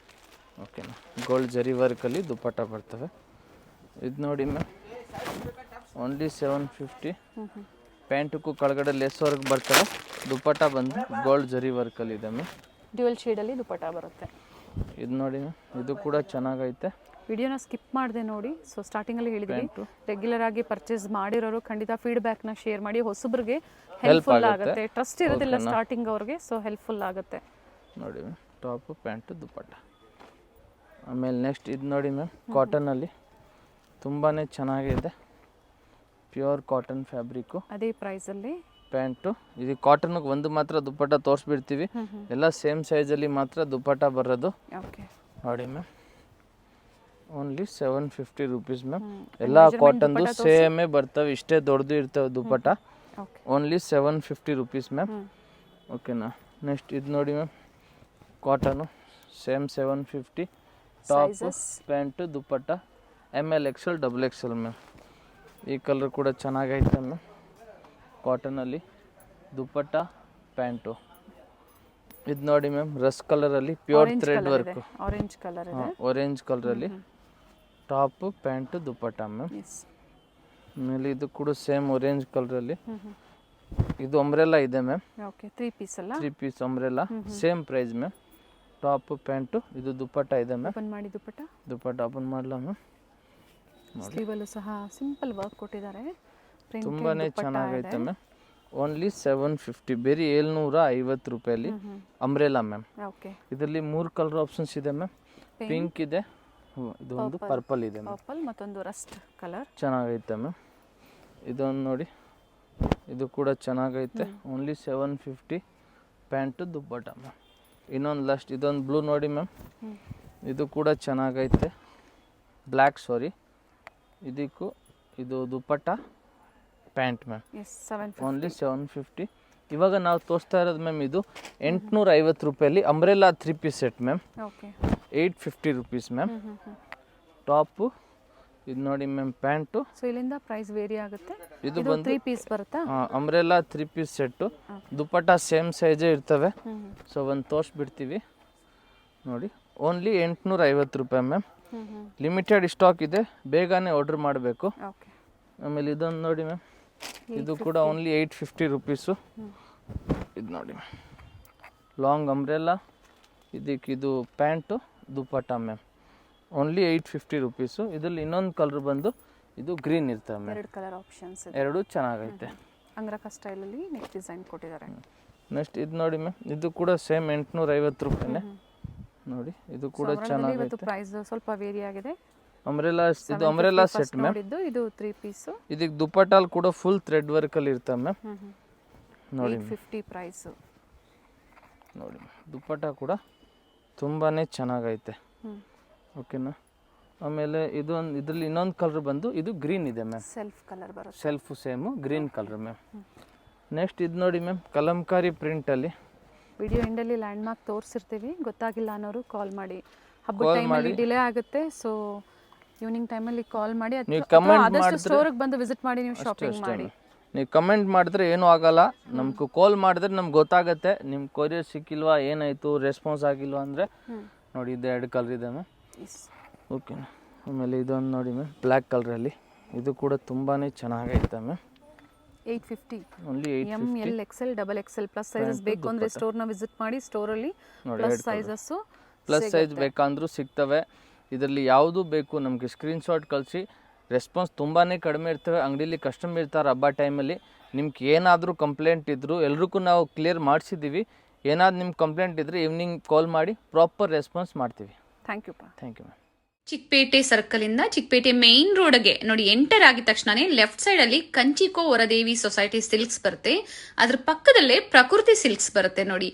S2: ಓಕೆನಾ, ಗೋಲ್ಡ್ ಜರಿ ವರ್ಕಲ್ಲಿ ದುಪ್ಪಟ್ಟ ಬರ್ತವೆ. ಇದು ನೋಡಿ ಮ್ಯಾಮ್, ಓನ್ಲಿ 750. ಪ್ಯಾಂಟಕ್ಕೂ ಕೆಳಗಡೆ ಲೆಸ್ ವರ್ಕ್ ಬರ್ತವೆ. ದುಪ್ಪಟ್ಟ ಬಂದು ಗೋಲ್ಡ್ ಜರಿ ವರ್ಕಲ್ಲಿ ಇದೆ ಮ್ಯಾಮ್.
S1: ಡ್ಯುಯಲ್ ಶೇಡಲ್ಲಿ ದುಪ್ಪಟ್ಟ ಬರುತ್ತೆ.
S2: ಇದು ನೋಡಿ ಮ್ಯಾಮ್, ಇದು ಕೂಡ ಚೆನ್ನಾಗೈತೆ.
S1: ವಿಡಿಯೋನ ಸ್ಕಿಪ್ ಮಾಡಿದೆ ನೋಡಿ. ಸೊ ಸ್ಟಾರ್ಟಿಂಗಲ್ಲಿ ಹೇಳಿದ್ವಿ, ರೆಗ್ಯುಲರ್ ಆಗಿ ಪರ್ಚೇಸ್ ಮಾಡಿರೋರು ಖಂಡಿತ ಫೀಡ್ಬ್ಯಾಕ್ನ ಶೇರ್ ಮಾಡಿ. ಹೊಸಬ್ರಿಗೆ ಹೆಲ್ಪ್ಫುಲ್ ಆಗುತ್ತೆ. ಟ್ರಸ್ಟ್ ಇರೋದಿಲ್ಲ ಸ್ಟಾರ್ಟಿಂಗ್ ಅವ್ರಿಗೆ, ಸೊ ಹೆಲ್ಪ್ಫುಲ್ ಆಗುತ್ತೆ.
S2: ನೋಡಿ ಮ್ಯಾಮ್, ಟಾಪು, ಪ್ಯಾಂಟು, ದುಪ್ಪಟ್ಟ. ಆಮೇಲೆ ನೆಕ್ಸ್ಟ್ ಇದು ನೋಡಿ ಮ್ಯಾಮ್, ಕಾಟನಲ್ಲಿ ತುಂಬಾ ಚೆನ್ನಾಗಿದೆ. ಪ್ಯೂರ್ ಕಾಟನ್ ಫ್ಯಾಬ್ರಿಕ್ಕು,
S1: ಅದೇ ಪ್ರೈಸಲ್ಲಿ.
S2: ಪ್ಯಾಂಟು, ಇದು ಕಾಟನ್ಗೆ ಒಂದು ಮಾತ್ರ ದುಪ್ಪಟ್ಟ ತೋರಿಸ್ಬಿಡ್ತೀವಿ. ಎಲ್ಲ ಸೇಮ್ ಸೈಜಲ್ಲಿ ಮಾತ್ರ ದುಪ್ಪಟ್ಟ ಬರೋದು.
S1: ಓಕೆ,
S2: ನೋಡಿ ಮ್ಯಾಮ್, ಓನ್ಲಿ 750 ರುಪೀಸ್ ಮ್ಯಾಮ್. ಎಲ್ಲ ಕಾಟನ್ದು ಸೇಮೇ ಬರ್ತವೆ, ಇಷ್ಟೇ ದೊಡ್ಡದು ಇರ್ತವೆ ದುಪ್ಪಟ್ಟ. Only 750 rupees ma'am. ಓಕೆನಾ, ನೆಕ್ಸ್ಟ್ ಇದು ನೋಡಿ ma'am, cotton same 750. Top, pant, dupatta ML XL XXL ma'am. ಈ ಕಲರ್ ಕೂಡ ಚೆನ್ನಾಗೈತೆ ಮ್ಯಾಮ್. ಕಾಟನಲ್ಲಿ ದುಪ್ಪಟ್ಟ, ಪ್ಯಾಂಟು. ಇದು ನೋಡಿ ಮ್ಯಾಮ್ ರಸ್ ಕಲರ್ ಅಲ್ಲಿ pure thread work,
S1: orange colour ಇದೆ.
S2: ಆರೆಂಜ್ ಕಲರ್ ಅಲ್ಲಿ ಟಾಪ್ ಪ್ಯಾಂಟ್ ದುಪಟ್ಟ ಮ್ಯಾಮ್. ಆಮೇಲೆ ಇದು ಕೂಡ ಸೇಮ್ ಆರೆಂಜ್ ಕಲರ್ ಅಲ್ಲಿ. ಇದು ಅಂಬ್ರೆಲಾ ಇದೆ ಮ್ಯಾಮ್.
S1: ಓಕೆ 3 ಪೀಸ್ ಅಲ್ಲ?
S2: 3 piece umbrella, same price ma'am. Top pant, ಇದು ದುಪಟ್ಟ ಇದೆ ಮ್ಯಾಮ್.
S1: ಓಪನ್ ಮಾಡಿ
S2: ದುಪಟ್ಟ ಓಪನ್ ಮಾಡಲ ಮ್ಯಾಮ್.
S1: ಸ್ಲೀವ್ ಅಲ್ಲೂ ಸಹ ಸಿಂಪಲ್ ವರ್ಕ್ ಕೊಟ್ಟಿದ್ದಾರೆ.
S2: ತುಂಬಾನೇ ಚೆನ್ನಾಗೈತೆ ಮ್ಯಾಮ್. ಓನ್ಲಿ 750, ಬೇರೆ 750 ರೂಪಾಯಲ್ಲಿ ಅಂಬ್ರೆಲಾ ಮ್ಯಾಮ್. ಇದರಲ್ಲಿ 3 ಕಲರ್ ಆಪ್ಷನ್ಸ್ ಇದೆ ಮ್ಯಾಮ್. ಪಿಂಕ್ ಇದೆ, ಇದು ಒಂದು ಪರ್ಪಲ್ ಇದೆ ಮ್ಯಾಮ್.
S1: ಪರ್ಪಲ್ ಮತ್ತೊಂದು ರಸ್ಟ್ ಕಲರ್
S2: ಚೆನ್ನಾಗೈತೆ ಮ್ಯಾಮ್. ಇದೊಂದು ನೋಡಿ, ಇದು ಕೂಡ ಚೆನ್ನಾಗೈತೆ. ಓನ್ಲಿ 750 ಪ್ಯಾಂಟು ದುಪ್ಪಟ್ಟ ಮ್ಯಾಮ್. ಇನ್ನೊಂದು ಲಾಸ್ಟ್ ಇದೊಂದು ಬ್ಲೂ ನೋಡಿ ಮ್ಯಾಮ್. ಇದು ಕೂಡ ಚೆನ್ನಾಗೈತೆ, ಬ್ಲ್ಯಾಕ್ ಸಾರಿ. ಇದಕ್ಕೂ ಇದು ದುಪ್ಪಟ್ಟ ಪ್ಯಾಂಟ್ ಮ್ಯಾಮ್. ಓನ್ಲಿ 750. ಇವಾಗ ನಾವು ತೋರಿಸ್ತಾ ಇರೋದು ಮ್ಯಾಮ್ ಇದು 850 ರೂಪಾಯಲ್ಲಿ umbrella 3 piece set ma'am. 850 rupees ma'am. Top ಇದು ನೋಡಿ ಮ್ಯಾಮ್, ಪ್ಯಾಂಟು.
S1: ಸೊ ಇಲ್ಲಿಂದ ಪ್ರೈಸ್ ವೇರಿ ಆಗುತ್ತೆ.
S2: ಇದು ಬಂದು
S1: 3 ಪೀಸ್ ಬರುತ್ತಾ?
S2: Umbrella 3 piece set. Dupatta same ಸೈಜೇ ಇರ್ತವೆ. ಸೊ ಒಂದು ತೋರಿಸ್ಬಿಡ್ತೀವಿ ನೋಡಿ. ಓನ್ಲಿ 850 ರೂಪಾಯಿ ಮ್ಯಾಮ್. ಲಿಮಿಟೆಡ್ ಸ್ಟಾಕ್ ಇದೆ, ಬೇಗನೆ ಆರ್ಡರ್ ಮಾಡಬೇಕು. ಆಮೇಲೆ ಇದೊಂದು ನೋಡಿ ಮ್ಯಾಮ್, ಇದು ಕೂಡ ಓನ್ಲಿ 850 ರುಪೀಸು. ಇದು ನೋಡಿ ಮ್ಯಾಮ್, ಲಾಂಗ್ ಅಂಬ್ರೆಲಾ. ಇದಕ್ಕಿದು ಪ್ಯಾಂಟು ದುಪ್ಪಟ್ಟ ಮ್ಯಾಮ್. Only 850 rupees. ಇದರಲ್ಲಿ ಇನ್ನೊಂದು ಕಲರ್ ಬಂದು ಇದು ಗ್ರೀನ್ ಇರ್ತವೆ ಮ್ಯಾಮ್.
S1: 2 ಕಲರ್ ಆಪ್ಷನ್ಸ್ ಇದೆ.
S2: ಎರಡು ಚೆನ್ನಾಗೈತೆ.
S1: ಅಂಗ್ರಕ ಸ್ಟೈಲಲ್ಲಿ ನೆಕ್ ಡಿಸೈನ್ ಕೊಟ್ಟಿದ್ದಾರೆ.
S2: ನೆಕ್ಸ್ಟ್ ಇದು ನೋಡಿ ಮ್ಯಾಮ್, ಇದು ಕೂಡ ಸೇಮ್ 850 ರೂಪಾಯಿನೇ ನೋಡಿ. ಇದು ಕೂಡ ಚೆನ್ನಾಗೈತೆ.
S1: ಪ್ರೈಸ್ ಸ್ವಲ್ಪ ವೇರಿ ಆಗಿದೆ.
S2: ಅಂಬ್ರೆಲಾ, ಇದು ಅಂಬ್ರೆಲಾ ಸೆಟ್ ಮ್ಯಾಮ್.
S1: ಇದು 3 ಪೀಸ್.
S2: ಇದಕ್ಕೆ ದುಪ್ಪಟ್ಟಲ್ಲಿ ಕೂಡ ಫುಲ್ ಥ್ರೆಡ್ ವರ್ಕ್ ಅಲ್ಲಿ ಇರ್ತವೆ ಮ್ಯಾಮ್. ನೋಡಿ
S1: 850 ಪ್ರೈಸ್.
S2: ನೋಡಿ ದುಪ್ಪಟ್ಟ ಕೂಡ ತುಂಬಾನೇ ಚೆನ್ನಾಗೈತೆ. ಓಕೆನಾ. ಆಮೇಲೆ ಇದೊಂದು, ಇದರಲ್ಲಿ ಇನ್ನೊಂದು ಕಲರ್ ಬಂದು ಇದು ಗ್ರೀನ್ ಇದೆ ಮ್ಯಾಮ್.
S1: ಸೆಲ್ಫ್ ಕಲರ್ ಬರುತ್ತೆ.
S2: Self same green colour ma'am. Next ಇದು ನೋಡಿ ಮ್ಯಾಮ್, ಕಲಂಕಾರಿ ಪ್ರಿಂಟಲ್ಲಿ.
S1: ವಿಡಿಯೋ ಎಂಡಲ್ಲಿ ಲ್ಯಾಂಡ್ ಮಾರ್ಕ್ ತೋರಿಸಿರ್ತೀವಿ, ಗೊತ್ತಾಗಿಲ್ಲ ಅನ್ನೋರು ಕಾಲ್ ಮಾಡಿ. ಹಬ್ಬದ ಟೈಮಲ್ಲಿ ಡಿಲೇ ಆಗುತ್ತೆ, ಸೊ ಈವ್ನಿಂಗ್ ಟೈಮಲ್ಲಿ ಕಾಲ್ ಮಾಡಿ. ಆದಷ್ಟು ಸ್ಟೋರಿಗೆ ಬಂದು ವಿಸಿಟ್ ಮಾಡಿ, ನೀವು ಶಾಪಿಂಗ್ ಮಾಡಿ.
S2: ನೀವು ಕಮೆಂಟ್ ಮಾಡಿದ್ರೆ ಏನೂ ಆಗಲ್ಲ, ನಮ್ಗೆ ಕಾಲ್ ಮಾಡಿದ್ರೆ ನಮ್ಗೆ ಗೊತ್ತಾಗುತ್ತೆ ನಿಮ್ಮ ಕೊರಿಯರ್ ಸಿಕ್ಕಿಲ್ವಾ, ಏನಾಯಿತು, ರೆಸ್ಪಾನ್ಸ್ ಆಗಿಲ್ವಾ ಅಂದರೆ. ನೋಡಿ ಇದು 2 ಕಲರ್ ಇದೆ ಮ್ಯಾಮ್. ಓಕೆ. ಆಮೇಲೆ ಇದೊಂದು ನೋಡಿ ಮ್ಯಾಮ್, ಬ್ಲ್ಯಾಕ್ ಕಲರಲ್ಲಿ. ಇದು ಕೂಡ ತುಂಬಾ ಚೆನ್ನಾಗೈತೆ ma'am.
S1: 850.
S2: Only 850.
S1: L XL double XL plus sizes ಬೇಕು ಅಂದರೆ ಸ್ಟೋರ್ನ ವಿಸಿಟ್ ಮಾಡಿ. ಸ್ಟೋರಲ್ಲಿ ಪ್ಲಸ್ ಸೈಜಸ್ಸು,
S2: ಪ್ಲಸ್ ಸೈಜ್ ಬೇಕಂದ್ರೂ ಸಿಗ್ತವೆ. ಇದರಲ್ಲಿ ಯಾವುದು ಬೇಕು ನಮಗೆ ಸ್ಕ್ರೀನ್ಶಾಟ್ ಕಳಿಸಿ. ರೆಸ್ಪಾನ್ಸ್ ತುಂಬಾ ಕಡಿಮೆ ಇರ್ತವೆ. ಅಂಗಡಿಲಿ ಕಸ್ಟಮರ್ ಇರ್ತಾರೆ ಹಬ್ಬ ಟೈಮಲ್ಲಿ. ನಿಮ್ಗೆ ಏನಾದರೂ ಕಂಪ್ಲೇಂಟ್ ಇದ್ದರೂ ಎಲ್ರಿಗೂ ನಾವು ಕ್ಲಿಯರ್ ಮಾಡಿಸಿದ್ದೀವಿ. ಏನಾದ್ರು ನಿಮ್ಗೆ ಕಂಪ್ಲೇಂಟ್ ಇದ್ದರೆ ಈವ್ನಿಂಗ್ ಕಾಲ್ ಮಾಡಿ ಪ್ರಾಪರ್ ರೆಸ್ಪಾನ್ಸ್ ಮಾಡ್ತೀವಿ.
S1: Thank you
S2: ma'am.
S3: Chickpete circle ಇಂದ ಚಿಕ್ಕಪೇಟೆ ಮೇನ್ ರೋಡ್ಗೆ ನೋಡಿ ಎಂಟರ್ ಆಗಿದ ತಕ್ಷಣನೇ ಲೆಫ್ಟ್ ಸೈಡ್ ಅಲ್ಲಿ ಕಂಚಿಕೋ ವರದೇವಿ ಸೊಸೈಟಿ ಸಿಲ್ಕ್ಸ್ ಬರುತ್ತೆ. ಅದ್ರ ಪಕ್ಕದಲ್ಲೇ ಪ್ರಕೃತಿ ಸಿಲ್ಕ್ಸ್ ಬರುತ್ತೆ ನೋಡಿ.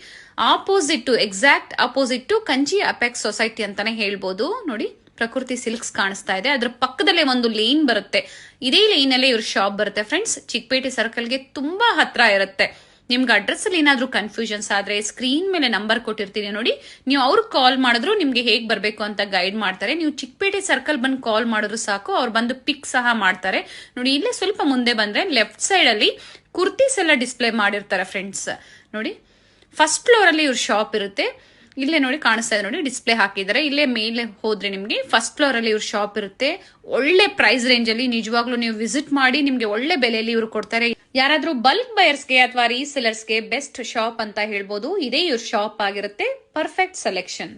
S3: Opposite, exact opposite Kanchi apex society ಅಂತಾನೆ ಹೇಳ್ಬೋದು. ನೋಡಿ ಪ್ರಕೃತಿ ಸಿಲ್ಕ್ಸ್ ಕಾಣಿಸ್ತಾ ಇದೆ. ಅದ್ರ ಪಕ್ಕದಲ್ಲೇ ಒಂದು ಲೇನ್ ಬರುತ್ತೆ. ಇದೇ ಲೈನ್ ಅಲ್ಲೇ ಇವ್ರ ಶಾಪ್ ಬರುತ್ತೆ ಫ್ರೆಂಡ್ಸ್. ಚಿಕ್ಕಪೇಟೆ ಸರ್ಕಲ್ಗೆ ತುಂಬಾ ಹತ್ರ ಇರುತ್ತೆ. ನಿಮ್ಗೆ ಅಡ್ರೆಸ್ ಅಲ್ಲಿ ಏನಾದ್ರೂ ಕನ್ಫ್ಯೂಷನ್ಸ್ ಆದ್ರೆ ಸ್ಕ್ರೀನ್ ಮೇಲೆ ನಂಬರ್ ಕೊಟ್ಟಿರ್ತೀನಿ ನೋಡಿ. ನೀವು ಅವ್ರಿಗೆ ಕಾಲ್ ಮಾಡಿದ್ರು ನಿಮ್ಗೆ ಹೇಗ್ ಬರ್ಬೇಕು ಅಂತ ಗೈಡ್ ಮಾಡ್ತಾರೆ. ನೀವು ಚಿಕ್ಕಪೇಟೆ ಸರ್ಕಲ್ ಬಂದು ಕಾಲ್ ಮಾಡಿದ್ರು ಸಾಕು, ಅವ್ರು ಬಂದು ಪಿಕ್ ಸಹ ಮಾಡ್ತಾರೆ ನೋಡಿ. ಇಲ್ಲೇ ಸ್ವಲ್ಪ ಮುಂದೆ ಬಂದ್ರೆ ಲೆಫ್ಟ್ ಸೈಡ್ ಅಲ್ಲಿ ಕುರ್ತೀಸ್ ಎಲ್ಲ ಡಿಸ್ಪ್ಲೇ ಮಾಡಿರ್ತಾರೆ ಫ್ರೆಂಡ್ಸ್. ನೋಡಿ ಫಸ್ಟ್ ಫ್ಲೋರ್ ಅಲ್ಲಿ ಇವ್ರ ಶಾಪ್ ಇರುತ್ತೆ. ಇಲ್ಲೇ ನೋಡಿ ಕಾಣಿಸ್ತಾ ಇದೆ ನೋಡಿ, ಡಿಸ್ಪ್ಲೇ ಹಾಕಿದ್ದಾರೆ. ಇಲ್ಲೇ ಮೇಲೆ ಹೋದ್ರೆ ನಿಮ್ಗೆ ಫಸ್ಟ್ ಫ್ಲೋರ್ ಅಲ್ಲಿ ಇವ್ರ ಶಾಪ್ ಇರುತ್ತೆ. ಒಳ್ಳೆ ಪ್ರೈಸ್ ರೇಂಜ್ ಅಲ್ಲಿ ನಿಜವಾಗ್ಲೂ ನೀವು ವಿಸಿಟ್ ಮಾಡಿ, ನಿಮ್ಗೆ ಒಳ್ಳೆ ಬೆಲೆಯಲ್ಲಿ ಇವ್ರು ಕೊಡ್ತಾರೆ. ಯಾರಾದ್ರೂ ಬಲ್ಕ್ ಬಯರ್ಸ್ಗೆ ಅಥವಾ ರೀಸೆಲರ್ಸ್ಗೆ ಬೆಸ್ಟ್ ಶಾಪ್ ಅಂತ ಹೇಳ್ಬೋದು. ಇದೇ ಇವ್ರ ಶಾಪ್ ಆಗಿರುತ್ತೆ. Perfect selection.